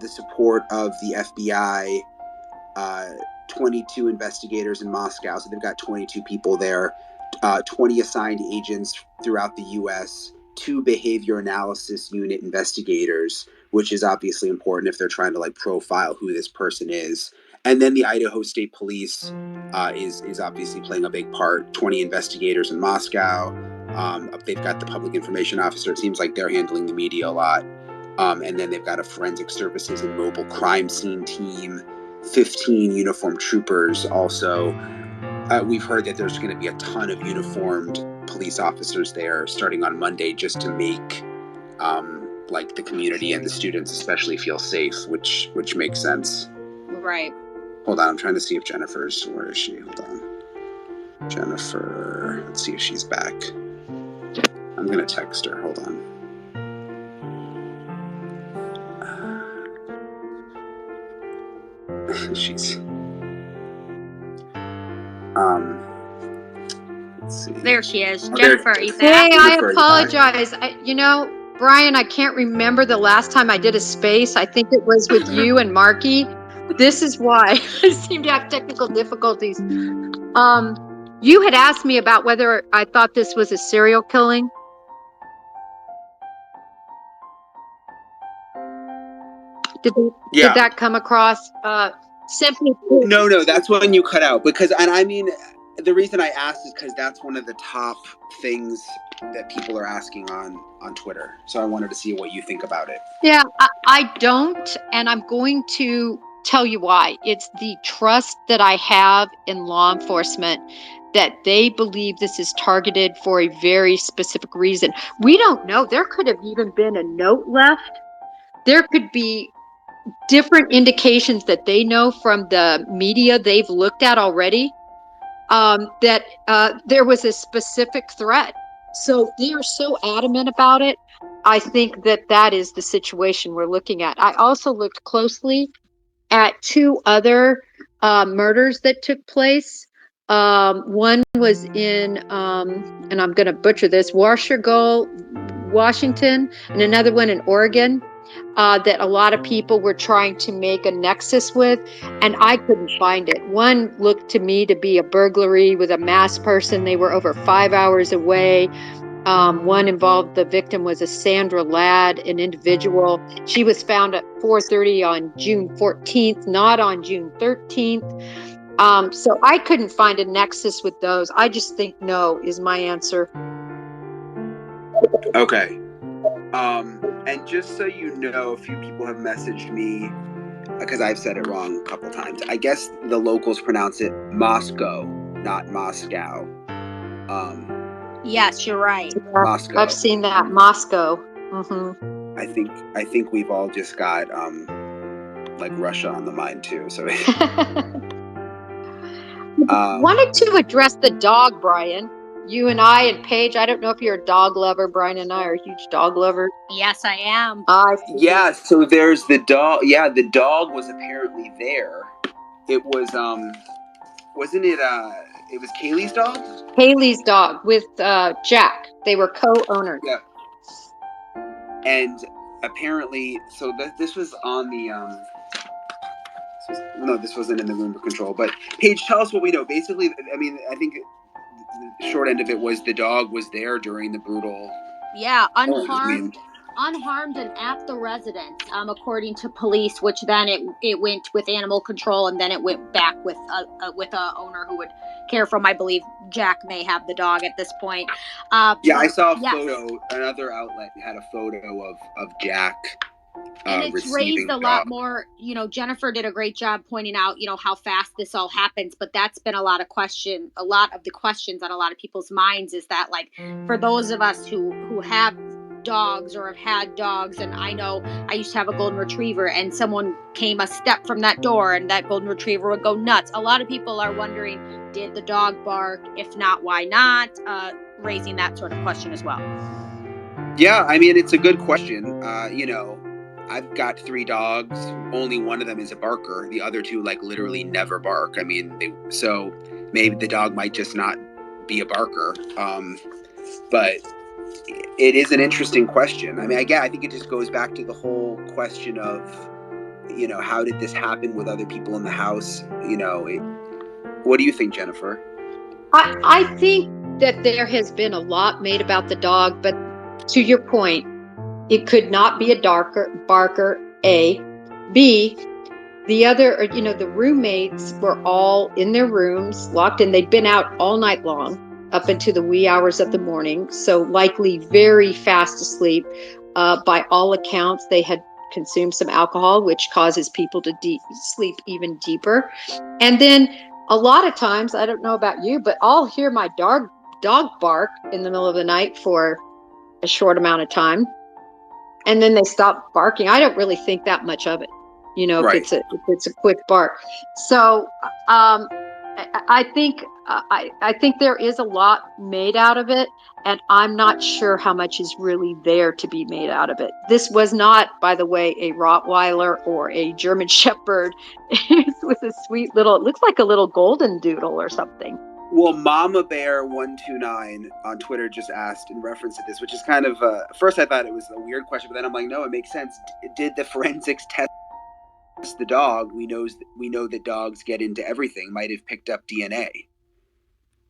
Speaker 1: support of the FBI. 22 investigators in Moscow, so they've got 22 people there, 20 assigned agents throughout the U.S., 2 behavior analysis unit investigators, which is obviously important if they're trying to like profile who this person is. And then the Idaho State Police is obviously playing a big part. 20 investigators in Moscow. They've got the public information officer. It seems like they're handling the media a lot. And then they've got a forensic services and mobile crime scene team. 15 uniformed troopers also. We've heard that there's going to be a ton of uniformed police officers there starting on Monday just to make like the community and the students especially feel safe, which makes sense.
Speaker 3: Right.
Speaker 1: Hold on, I'm trying to see if Jennifer's, where is she? Hold on. Jennifer, let's see if she's back. I'm going to text her. Hold on. She's let's see.
Speaker 3: There she is. Jennifer, are you
Speaker 2: Hey,
Speaker 3: back?
Speaker 2: I apologize. Brian, I can't remember the last time I did a space. I think it was with you and Marky. This is why I seem to have technical difficulties. You had asked me about whether I thought this was a serial killing. Did that come across? Simply.
Speaker 1: No, that's when you cut out. And I mean, the reason I asked is because that's one of the top things that people are asking on Twitter. So I wanted to see what you think about it.
Speaker 2: Yeah, I don't, and I'm going to tell you why. It's the trust that I have in law enforcement that they believe this is targeted for a very specific reason. We don't know. There could have even been a note left. There could be different indications that they know from the media they've looked at already, that there was a specific threat. So they are so adamant about it. I think that is the situation we're looking at. I also looked closely at 2 other murders that took place. One was in, and I'm going to butcher this, Washoe, Washington, and another one in Oregon. that a lot of people were trying to make a nexus with, and I couldn't find it. One looked to me to be a burglary with a masked person. They were over 5 hours away. One involved, the victim was a Sandra Ladd, an individual. She was found at 4:30 on June 14th, not on June 13th. So I couldn't find a nexus with those. I just think no is my answer.
Speaker 1: Okay. And just so you know, a few people have messaged me because I've said it wrong a couple times. I guess the locals pronounce it Moscow, not Moscow.
Speaker 3: Yes, you're right.
Speaker 1: Moscow.
Speaker 2: I've seen that. Moscow. Mm-hmm.
Speaker 1: I think we've all just got like Russia on the mind too. So
Speaker 2: wanted to address the dog, Brian. You and I and Paige, I don't know if you're a dog lover. Brian and I are huge dog lovers.
Speaker 3: Yes, I am.
Speaker 1: Yeah, so there's the dog. Yeah, the dog was apparently there. It was wasn't it it was Kaylee's dog?
Speaker 2: Kaylee's dog with Jack. They were co-owners.
Speaker 1: Yeah. And apparently, so this was on the no, this wasn't in the rumor control. But Paige, tell us what we know. Basically, I mean, I think the short end of it was the dog was there during the brutal.
Speaker 3: Yeah, unharmed and at the residence, according to police. Which then it went with animal control, and then it went back with a owner who would care for him. I believe Jack may have the dog at this point.
Speaker 1: Yeah, I saw a photo. Another outlet had a photo of Jack.
Speaker 3: And it's raised a lot more. You know, Jennifer did a great job pointing out, you know, how fast this all happens. But that's been a lot of the questions on a lot of people's minds is that, like, for those of us who have dogs or have had dogs, and I know I used to have a golden retriever, and someone came a step from that door and that golden retriever would go nuts. A lot of people are wondering, did the dog bark? If not, why not? Raising that sort of question as well.
Speaker 1: Yeah, I mean, it's a good question. You know, I've got 3 dogs. Only one of them is a barker. The other 2, like, literally never bark. I mean, so maybe the dog might just not be a barker. But it is an interesting question. I mean, I think it just goes back to the whole question of, you know, how did this happen with other people in the house? You know, what do you think, Jennifer?
Speaker 2: I think that there has been a lot made about the dog, but to your point, it could not be a barker, A. B, the other, you know, the roommates were all in their rooms, locked in. They'd been out all night long, up into the wee hours of the morning, so likely very fast asleep. By all accounts, they had consumed some alcohol, which causes people to sleep even deeper. And then a lot of times, I don't know about you, but I'll hear my dog bark in the middle of the night for a short amount of time, and then they stop barking. I don't really think that much of it, you know,
Speaker 1: right.
Speaker 2: if it's a quick bark. So I think there is a lot made out of it, and I'm not sure how much is really there to be made out of it. This was not, by the way, a Rottweiler or a German Shepherd. It was a sweet little, it looks like a little golden doodle or something.
Speaker 1: Well, Mama Bear 129 on Twitter just asked in reference to this, which is kind of, first I thought it was a weird question, but then I'm like, no, it makes sense. Did the forensics test the dog? We know that dogs get into everything. Might have picked up DNA.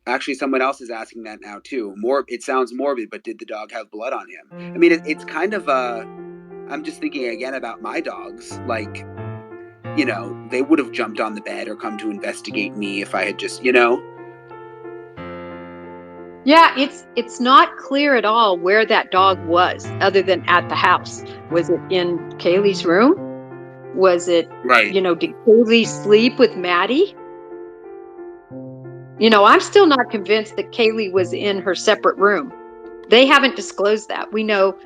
Speaker 1: Actually, someone else is asking that now too. It sounds morbid, but did the dog have blood on him? I mean, it's kind of I'm just thinking again about my dogs. Like, you know, they would have jumped on the bed or come to investigate me if I had just, you know.
Speaker 2: Yeah, it's not clear at all where that dog was, other than at the house. Was it in Kaylee's room? Was it,
Speaker 1: right?
Speaker 2: You know, did Kaylee sleep with Maddie? You know, I'm still not convinced that Kaylee was in her separate room. They haven't disclosed that. We know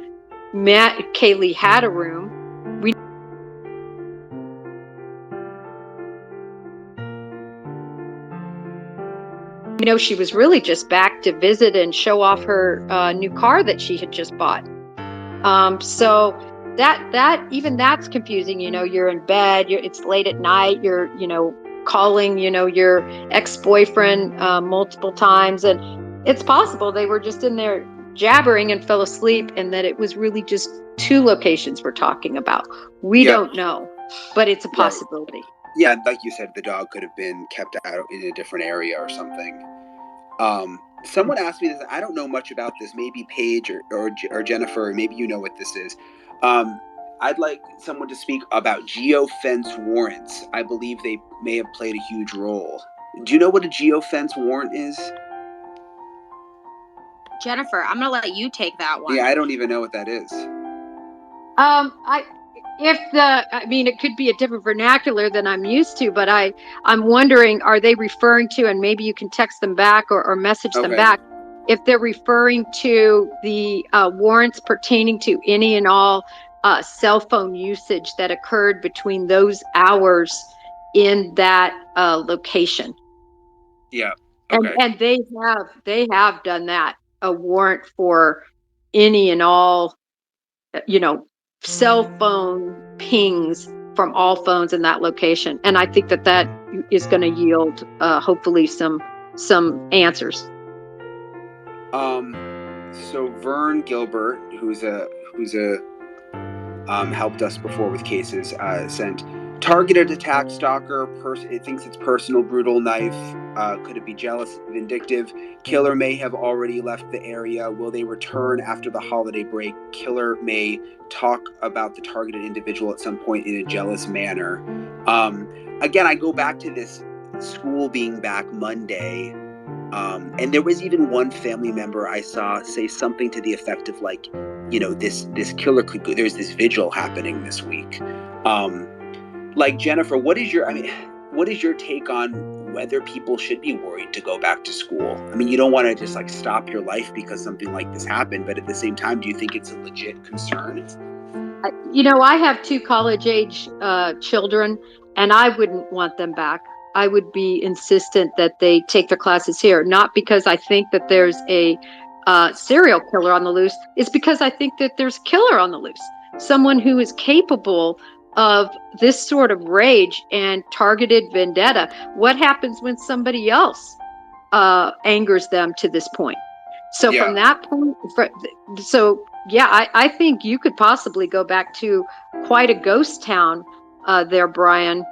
Speaker 2: Kaylee had a room. You know, she was really just back to visit and show off her new car that she had just bought. So that's confusing. You know, you're in bed, it's late at night, you're, you know, calling, you know, your ex-boyfriend multiple times, and it's possible they were just in there jabbering and fell asleep, and that it was really just 2 locations we're talking about. We
Speaker 1: Yep.
Speaker 2: don't know, but it's a
Speaker 1: Right.
Speaker 2: possibility.
Speaker 1: Yeah, like you said, the dog could have been kept out in a different area or something. Someone asked me this. I don't know much about this. Maybe Paige or Jennifer, maybe you know what this is. I'd like someone to speak about geofence warrants. I believe they may have played a huge role. Do you know what a geofence warrant is?
Speaker 3: Jennifer, I'm gonna let you take that one.
Speaker 1: Yeah, I don't even know what that is.
Speaker 2: I mean, it could be a different vernacular than I'm used to, but I'm wondering, are they referring to, and maybe you can text them back or message them back, if they're referring to the warrants pertaining to any and all cell phone usage that occurred between those hours in that location.
Speaker 1: Yeah. Okay.
Speaker 2: And they have done that, a warrant for any and all, cell phone pings from all phones in that location. And I think that is going to yield hopefully some answers.
Speaker 1: So Vern Gilbert, who's helped us before with cases, sent targeted attack, stalker, it thinks it's personal, brutal knife. Could it be jealous, vindictive? Killer may have already left the area. Will they return after the holiday break? Killer may talk about the targeted individual at some point in a jealous manner. Again, I go back to this school being back Monday. And there was even one family member I saw say something to the effect of like, this killer could go, there's this vigil happening this week. Like Jennifer, what is your take on whether people should be worried to go back to school? I mean, you don't want to just like stop your life because something like this happened, but at the same time, do you think it's a legit concern?
Speaker 2: I have 2 college-age children, and I wouldn't want them back. I would be insistent that they take their classes here, not because I think that there's a serial killer on the loose. It's because I think that there's a killer on the loose, someone who is capable of this sort of rage and targeted vendetta. What happens when somebody else angers them to this point? So from that point, I think you could possibly go back to quite a ghost town there, Brian,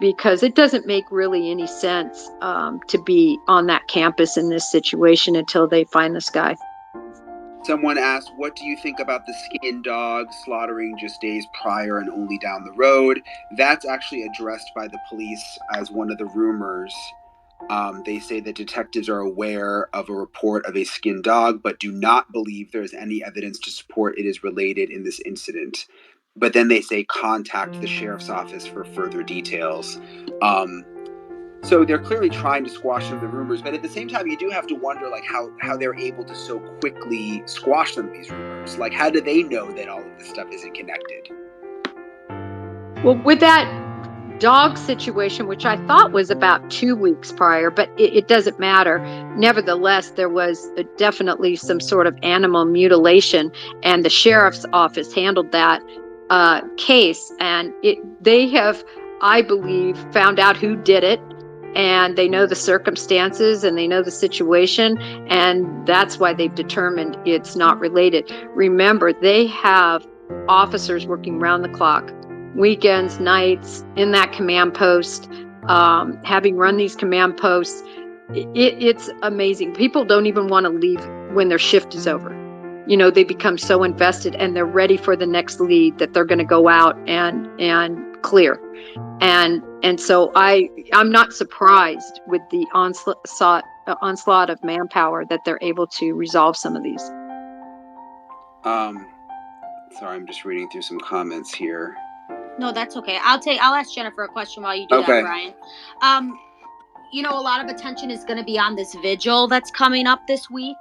Speaker 2: because it doesn't make really any sense to be on that campus in this situation until they find this guy.
Speaker 1: Someone asked, what do you think about the skin dog slaughtering just days prior and only down the road? That's actually addressed by the police as one of the rumors. They say that detectives are aware of a report of a skinned dog, but do not believe there is any evidence to support it is related in this incident. But then they say contact the sheriff's office for further details. So they're clearly trying to squash some of the rumors, but at the same time, you do have to wonder like how they're able to so quickly squash some of these rumors. Like, how do they know that all of this stuff isn't connected?
Speaker 2: Well, with that dog situation, which I thought was about 2 weeks prior, but it doesn't matter. Nevertheless, there was definitely some sort of animal mutilation, and the sheriff's office handled that case, and they have, I believe, found out who did it, and they know the circumstances and they know the situation, and that's why they've determined it's not related. Remember, they have officers working round the clock, weekends, nights, in that command post, having run these command posts. It's amazing. People don't even want to leave when their shift is over. They become so invested, and they're ready for the next lead that they're going to go out and clear. And so I'm not surprised with the onslaught of manpower that they're able to resolve some of these.
Speaker 1: Sorry, I'm just reading through some comments here.
Speaker 3: No, that's okay. I'll ask Jennifer a question while you do that, Brian. A lot of attention is going to be on this vigil that's coming up this week.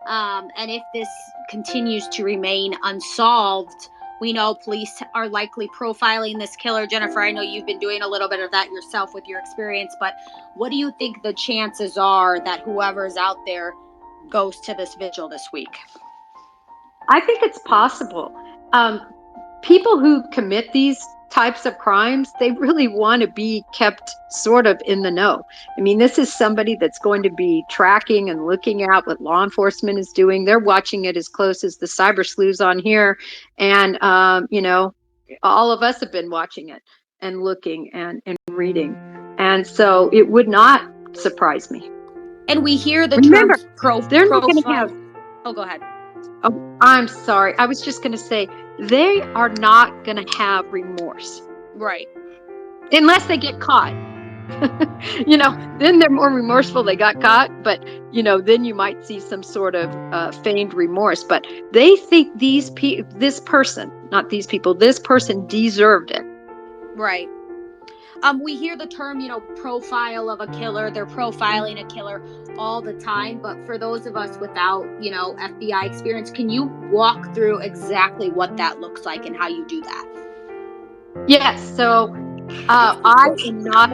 Speaker 3: And if this continues to remain unsolved, we know police are likely profiling this killer. Jennifer, I know you've been doing a little bit of that yourself with your experience, but what do you think the chances are that whoever's out there goes to this vigil this week?
Speaker 2: I think it's possible. People who commit these
Speaker 4: types of crimes, they really want to be kept sort of in the know. I mean, this is somebody that's going to be tracking and looking at what law enforcement is doing. They're watching it as close as the cyber sleuths on here. And, all of us have been watching it and looking and reading. And so it would not surprise me.
Speaker 3: And we hear the
Speaker 4: Remember,
Speaker 3: term
Speaker 4: they're not going to
Speaker 3: profile.
Speaker 4: have.
Speaker 3: Oh, go ahead.
Speaker 4: Oh, I'm sorry. I was just going to say they are not going to have remorse.
Speaker 3: Right.
Speaker 4: Unless they get caught. Then they're more remorseful. They got caught, but then you might see some sort of feigned remorse. But they think this person deserved it.
Speaker 3: Right. We hear the term, profile of a killer. They're profiling a killer all the time. But for those of us without, FBI experience, can you walk through exactly what that looks like and how you do that?
Speaker 4: Yes. So I am not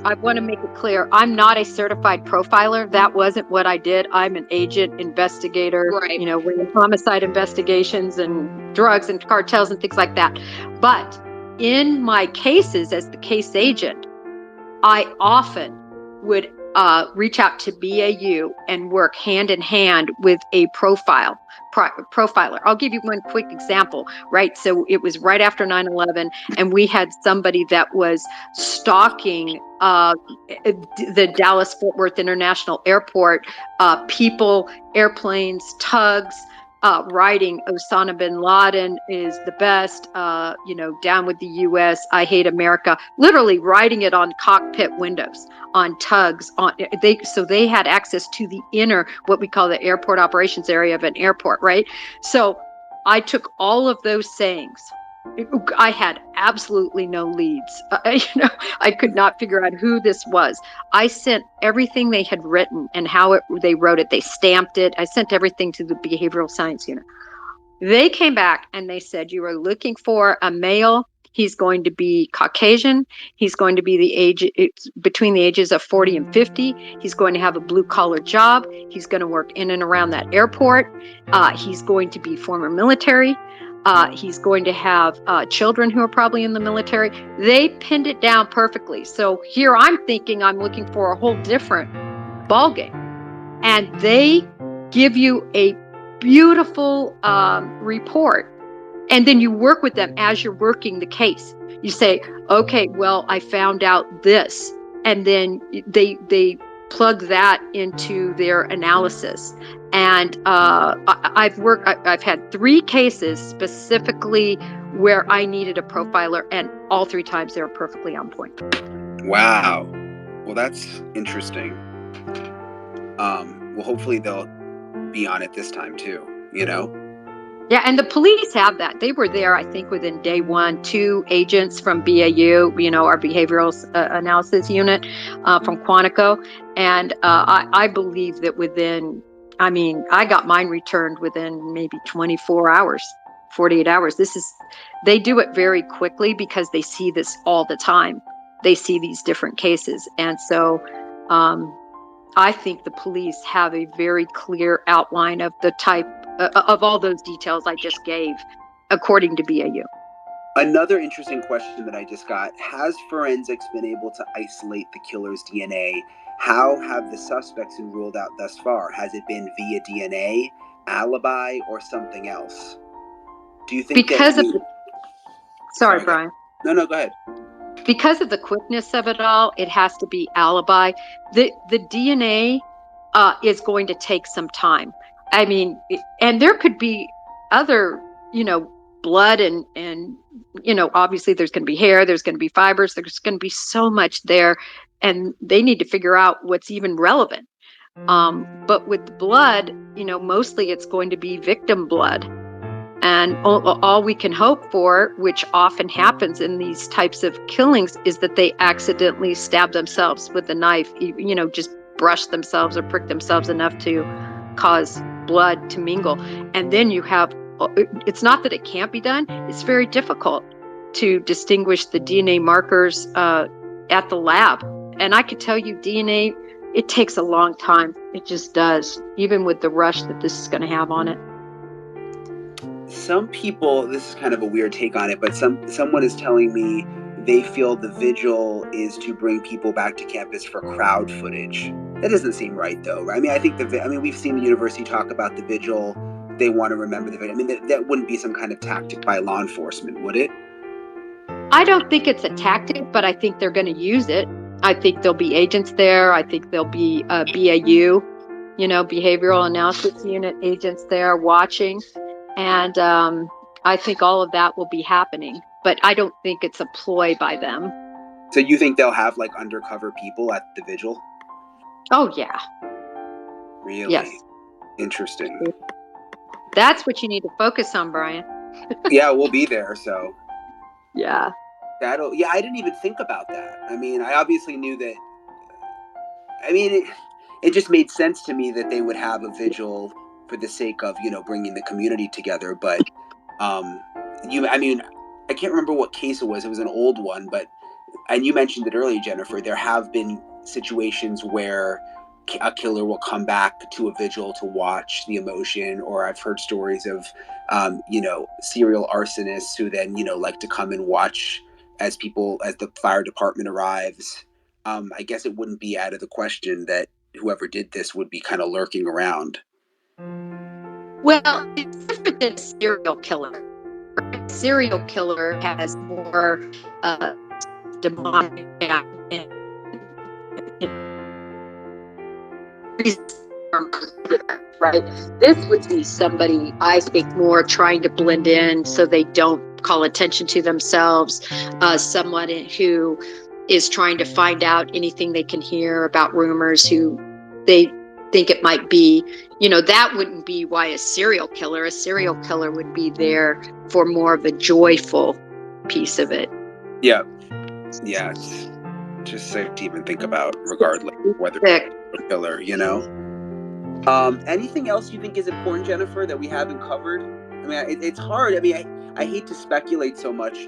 Speaker 4: I want to make it clear, I'm not a certified profiler. That wasn't what I did. I'm an agent investigator,
Speaker 3: right.
Speaker 4: With homicide investigations and drugs and cartels and things like that. But in my cases as the case agent, I often would reach out to BAU and work hand in hand with a profiler. I'll give you one quick example, right? So it was right after 9/11, and we had somebody that was stalking the Dallas-Fort Worth International Airport, people, airplanes, tugs, writing Osama bin Laden is the best, down with the U.S., I hate America, literally writing it on cockpit windows, on tugs, so they had access to the inner, what we call the airport operations area of an airport, right? So I took all of those sayings. I had absolutely no leads. I could not figure out who this was. I sent everything they had written and how they wrote it. They stamped it. I sent everything to the behavioral science unit. They came back and they said, you are looking for a male. He's going to be Caucasian. He's going to be between the ages of 40 and 50. He's going to have a blue collar job. He's going to work in and around that airport. He's going to be former military. He's going to have children who are probably in the military. They pinned it down perfectly. So here I'm thinking I'm looking for a whole different ballgame. And they give you a beautiful report. And then you work with them as you're working the case. You say, okay, well, I found out this. And then they plug that into their analysis. And I've had 3 cases specifically where I needed a profiler, and all 3 times they were perfectly on point.
Speaker 1: Wow. Well, that's interesting. Well, hopefully they'll be on it this time too,
Speaker 4: Yeah, and the police have that. They were there, I think, within day 1. 2 agents from BAU, our behavioral analysis unit from Quantico. And I believe that I got mine returned within maybe 24 hours, 48 hours. They do it very quickly because they see this all the time. They see these different cases. And so I think the police have a very clear outline of the type of all those details I just gave, according to BAU.
Speaker 1: Another interesting question that I just got: has forensics been able to isolate the killer's DNA? How have the suspects been ruled out thus far? Has it been via DNA, alibi, or something else? Do you think
Speaker 4: Sorry, Brian.
Speaker 1: No, go ahead.
Speaker 4: Because of the quickness of it all, it has to be alibi. The DNA is going to take some time. I mean, and there could be other, blood and obviously there's going to be hair, there's going to be fibers, there's going to be so much there, and they need to figure out what's even relevant. But with the blood, mostly it's going to be victim blood. And all we can hope for, which often happens in these types of killings, is that they accidentally stab themselves with a knife, just brush themselves or prick themselves enough to cause blood to mingle. And then you have, it's not that it can't be done, it's very difficult to distinguish the DNA markers at the lab. And I could tell you DNA, it takes a long time. It just does, even with the rush that this is going to have on it.
Speaker 1: some people, this is kind of a weird take on it, but someone is telling me they feel the vigil is to bring people back to campus for crowd footage. That doesn't seem right, though, right? I mean, I think we've seen the university talk about the vigil. They want to remember the vigil. I mean, that wouldn't be some kind of tactic by law enforcement, would it?
Speaker 4: I don't think it's a tactic, but I think they're going to use it. I think there'll be agents there. I think there'll be BAU, behavioral analysis unit agents there watching. And I think all of that will be happening. But I don't think it's a ploy by them.
Speaker 1: So you think they'll have like undercover people at the vigil?
Speaker 4: Oh, yeah.
Speaker 1: Really?
Speaker 4: Yes.
Speaker 1: Interesting.
Speaker 4: That's what you need to focus on, Brian.
Speaker 1: Yeah, we'll be there, so.
Speaker 4: Yeah.
Speaker 1: I didn't even think about that. I mean, I obviously knew that. I mean, it just made sense to me that they would have a vigil for the sake of, bringing the community together. But, I can't remember what case it was. It was an old one, and you mentioned it earlier, Jennifer, there have been situations where a killer will come back to a vigil to watch the emotion, or I've heard stories of, serial arsonists who then, like to come and watch as the fire department arrives. I guess it wouldn't be out of the question that whoever did this would be kind of lurking around.
Speaker 4: Well, it's different than a serial killer. A serial killer has more demonic and right? This would be somebody, I think, more trying to blend in so they don't call attention to themselves. Someone who is trying to find out anything they can hear about rumors, who they think it might be. That wouldn't be why a serial killer would be there for more of a joyful piece of it.
Speaker 1: Yeah. It's just sick to even think about, regardless of whether it's a killer, Anything else you think is important, Jennifer, that we haven't covered? I mean, it's hard. I mean, I hate to speculate so much,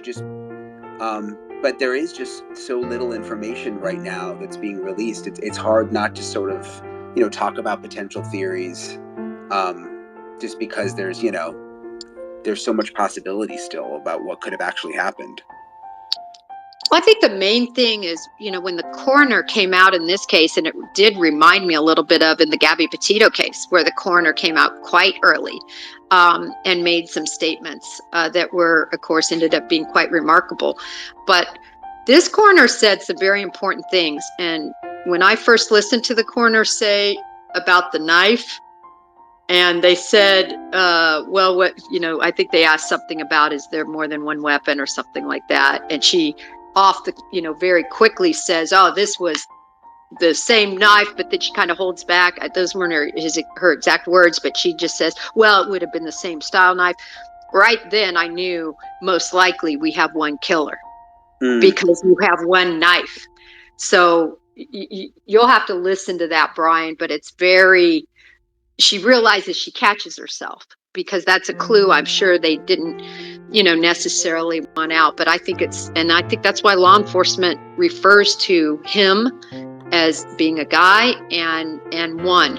Speaker 1: but there is just so little information right now that's being released. It's hard not to sort of, talk about potential theories, just because there's so much possibility still about what could have actually happened.
Speaker 4: Well, I think the main thing is, when the coroner came out in this case, and it did remind me a little bit of in the Gabby Petito case, where the coroner came out quite early and made some statements that were, of course, ended up being quite remarkable. But this coroner said some very important things. And when I first listened to the coroner say about the knife, and they said, I think they asked something about, is there more than one weapon or something like that? And she very quickly says, oh, this was the same knife, but then she kind of holds back. Those weren't her exact words, but she just says, well, it would have been the same style knife. Right then I knew most likely we have one killer because you have one knife. So you'll have to listen to that, Brian, but she realizes she catches herself, because that's a clue I'm sure they didn't, necessarily want out. But I think that's why law enforcement refers to him as being a guy and one.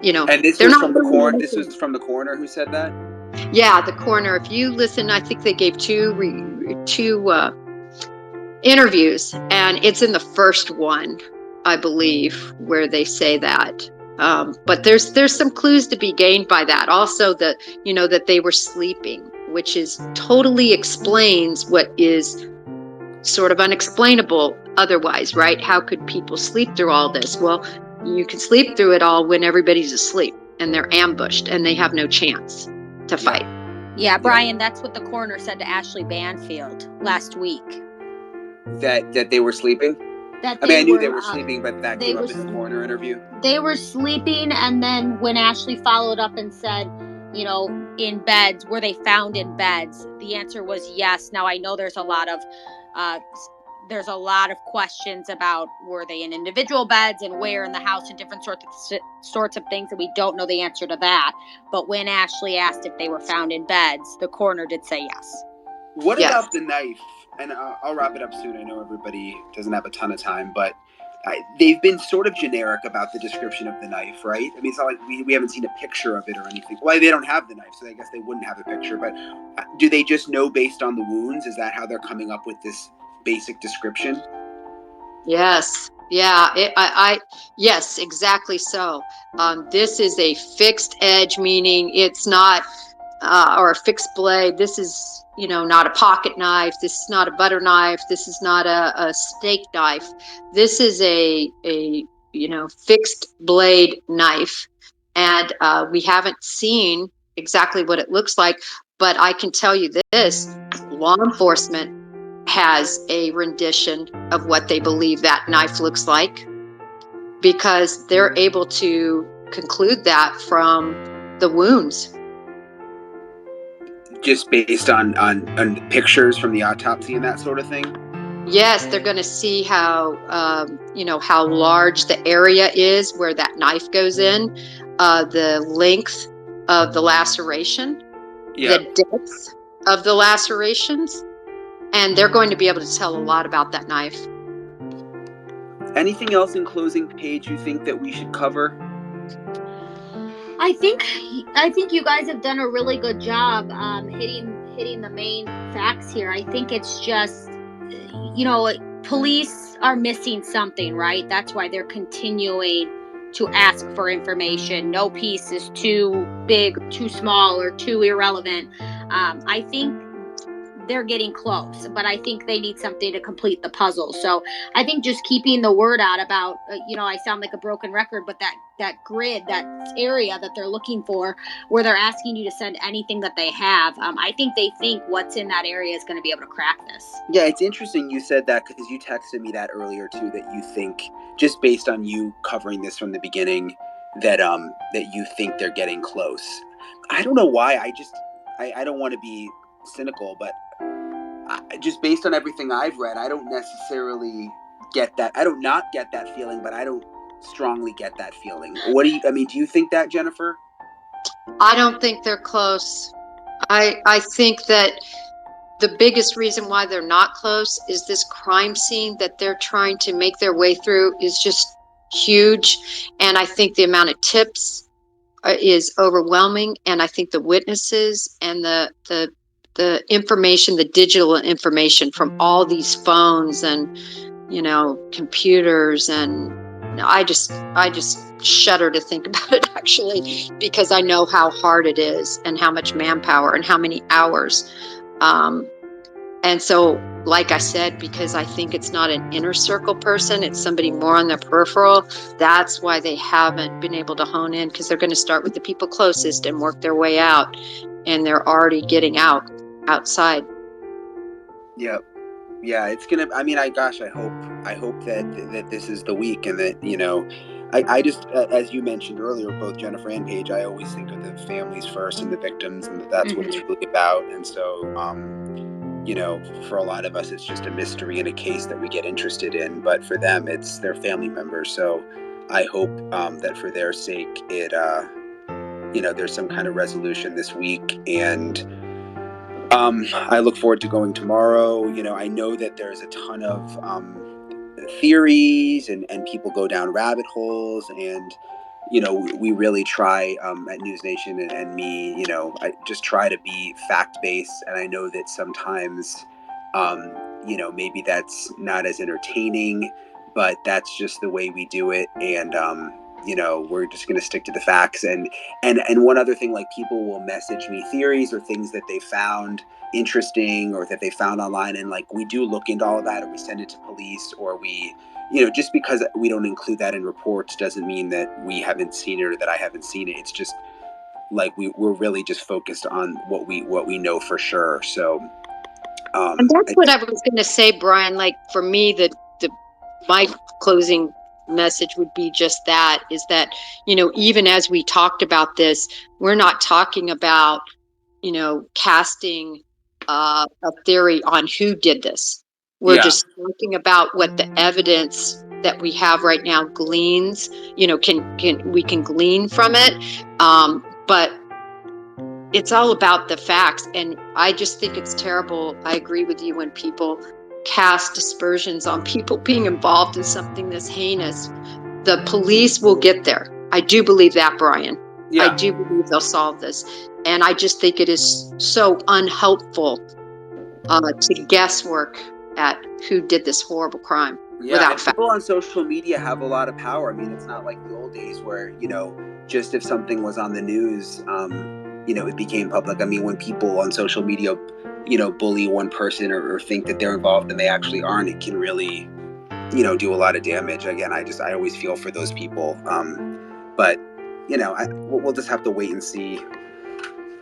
Speaker 1: And this was from the coroner. This was from the coroner who said that.
Speaker 4: Yeah, the coroner. If you listen, I think they gave two interviews, and it's in the first one, I believe, where they say that. But there's some clues to be gained by that. Also, that they were sleeping, which is totally explains what is sort of unexplainable otherwise, right? How could people sleep through all this? Well, you can sleep through it all when everybody's asleep and they're ambushed and they have no chance to fight.
Speaker 3: Yeah, Brian, that's what the coroner said to Ashley Banfield last week.
Speaker 1: That they were sleeping? I knew they were sleeping, but that came up in the coroner interview.
Speaker 3: They were sleeping, and then when Ashley followed up and said, in beds, were they found in beds? The answer was yes. Now, I know there's a lot of questions about, were they in individual beds and where in the house, and different sorts of things, and we don't know the answer to that. But when Ashley asked if they were found in beds, the coroner did say yes.
Speaker 1: What about the knife? And I'll wrap it up soon. I know everybody doesn't have a ton of time, but they've been sort of generic about the description of the knife, right? I mean, it's not like we haven't seen a picture of it or anything. Well, they don't have the knife, so I guess they wouldn't have a picture. But do they just know based on the wounds? Is that how they're coming up with this basic description?
Speaker 4: Yes. Yeah. Yes, exactly so. This is a fixed edge, meaning it's not, or a fixed blade. This is, not a pocket knife. This is not a butter knife. This is not a steak knife. This is a fixed blade knife. And we haven't seen exactly what it looks like, but I can tell you this, law enforcement has a rendition of what they believe that knife looks like, because they're able to conclude that from the wounds.
Speaker 1: Just based on pictures from the autopsy and that sort of thing?
Speaker 4: Yes, they're going to see how, how large the area is where that knife goes in, the length of the laceration, the depth of the lacerations, and they're going to be able to tell a lot about that knife.
Speaker 1: Anything else in closing, Paige, you think that we should cover?
Speaker 3: I think you guys have done a really good job hitting the main facts here. I think it's just, police are missing something, right? That's why they're continuing to ask for information. No piece is too big, too small, or too irrelevant. I think they're getting close, but I think they need something to complete the puzzle. So I think just keeping the word out about, I sound like a broken record, but that grid, that area that they're looking for, where they're asking you to send anything that they have, I think they think what's in that area is going to be able to crack this.
Speaker 1: Yeah, it's interesting you said that, because you texted me that earlier too, that you think, just based on you covering this from the beginning, that you think they're getting close. I don't know why. I don't want to be cynical, but just based on everything I've read, I don't necessarily get that. I don't not get that feeling, but I don't strongly get that feeling. Do you think that, Jennifer?
Speaker 4: I don't think they're close. I think that the biggest reason why they're not close is this crime scene that they're trying to make their way through is just huge. And I think the amount of tips is overwhelming. And I think the witnesses and the information, the digital information from all these phones and, computers, and I just shudder to think about it, actually, because I know how hard it is and how much manpower and how many hours. And so, like I said, because I think it's not an inner circle person, it's somebody more on the peripheral. That's why they haven't been able to hone in, because they're going to start with the people closest and work their way out. And they're already getting outside.
Speaker 1: Yep. Yeah, it's gonna. I mean, I hope that this is the week, and that I just, as you mentioned earlier, both Jennifer and Paige, I always think of the families first and the victims, and that's what it's really about. And so, for a lot of us, it's just a mystery and a case that we get interested in, but for them, it's their family members. So I hope that for their sake, it there's some kind of resolution this week, and I look forward to going tomorrow. I know that there's a ton of theories and people go down rabbit holes, and we really try at News Nation and me, I just try to be fact-based, and I know that sometimes maybe that's not as entertaining, but that's just the way we do it. And we're just going to stick to the facts. And one other thing, like, people will message me theories or things that they found interesting or that they found online, and like, we do look into all of that, or we send it to police, or we just because we don't include that in reports doesn't mean that we haven't seen it or that I haven't seen it. It's just like we're really just focused on what we know for sure. So
Speaker 4: and that's what I was going to say, Brian. Like, for me, my closing message would be just that, is that, even as we talked about this, we're not talking about, casting a theory on who did this. We're just talking about what the evidence that we have right now gleans, we can glean from it. But it's all about the facts. And I just think it's terrible. I agree with you when people cast aspersions on people being involved in something this heinous, the police will get there. I do believe that, Brian.
Speaker 1: Yeah.
Speaker 4: I do believe they'll solve this. And I just think it is so unhelpful to guesswork at who did this horrible crime.
Speaker 1: Yeah,
Speaker 4: without
Speaker 1: and people on social media have a lot of power. I mean, it's not like the old days where, you know, just if something was on the news, you know, it became public. I mean, when people on social media, you know, bully one person or think that they're involved and they actually aren't, it can really, you know, do a lot of damage. Again, I always feel for those people. But, you know, we'll just have to wait and see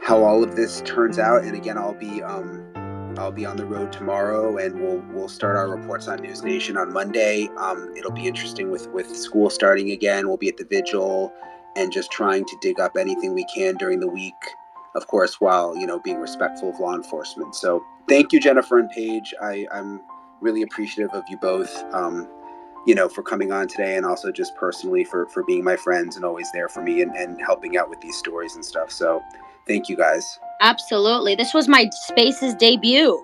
Speaker 1: how all of this turns out. And again, I'll be on the road tomorrow, and we'll start our reports on News Nation on Monday. It'll be interesting with school starting again. We'll be at the vigil and just trying to dig up anything we can during the week, of course, while, you know, being respectful of law enforcement. So thank you, Jennifer and Paige. I'm really appreciative of you both, you know, for coming on today, and also just personally for being my friends and always there for me and helping out with these stories and stuff. So thank you guys.
Speaker 3: Absolutely. This was my Spaces debut.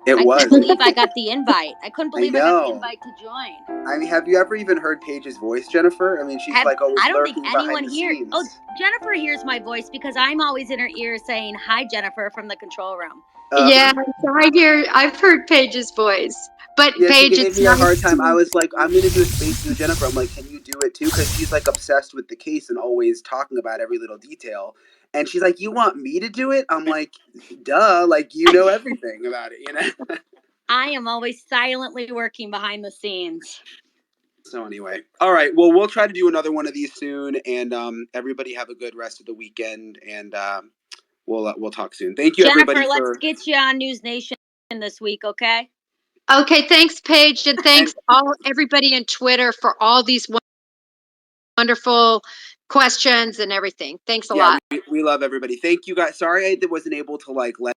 Speaker 1: I
Speaker 3: couldn't believe I got the invite. I couldn't believe I got the invite to join.
Speaker 1: I mean, have you ever even heard Paige's voice, Jennifer? I mean, she's like always lurking behind the scenes.
Speaker 3: Oh, Jennifer hears my voice because I'm always in her ear saying, "Hi, Jennifer," from the control room.
Speaker 4: Yeah, I've heard Paige's voice. But
Speaker 1: yeah,
Speaker 4: Paige,
Speaker 1: she gave me a hard time. I was like, I'm going to do a space with Jennifer. I'm like, can you do it too? Because she's like obsessed with the case and always talking about every little detail. And she's like, you want me to do it? I'm like, duh, like, you know everything about it, you know?
Speaker 3: I am always silently working behind the scenes.
Speaker 1: So anyway, all right. Well, we'll try to do another one of these soon. And everybody have a good rest of the weekend. And we'll talk soon. Thank you,
Speaker 3: Jennifer,
Speaker 1: everybody.
Speaker 3: let's get you on News Nation this week, okay?
Speaker 4: Okay, thanks, Paige, and thanks everybody in Twitter for all these wonderful questions and everything. Thanks a lot.
Speaker 1: We love everybody. Thank you guys. Sorry I wasn't able to like let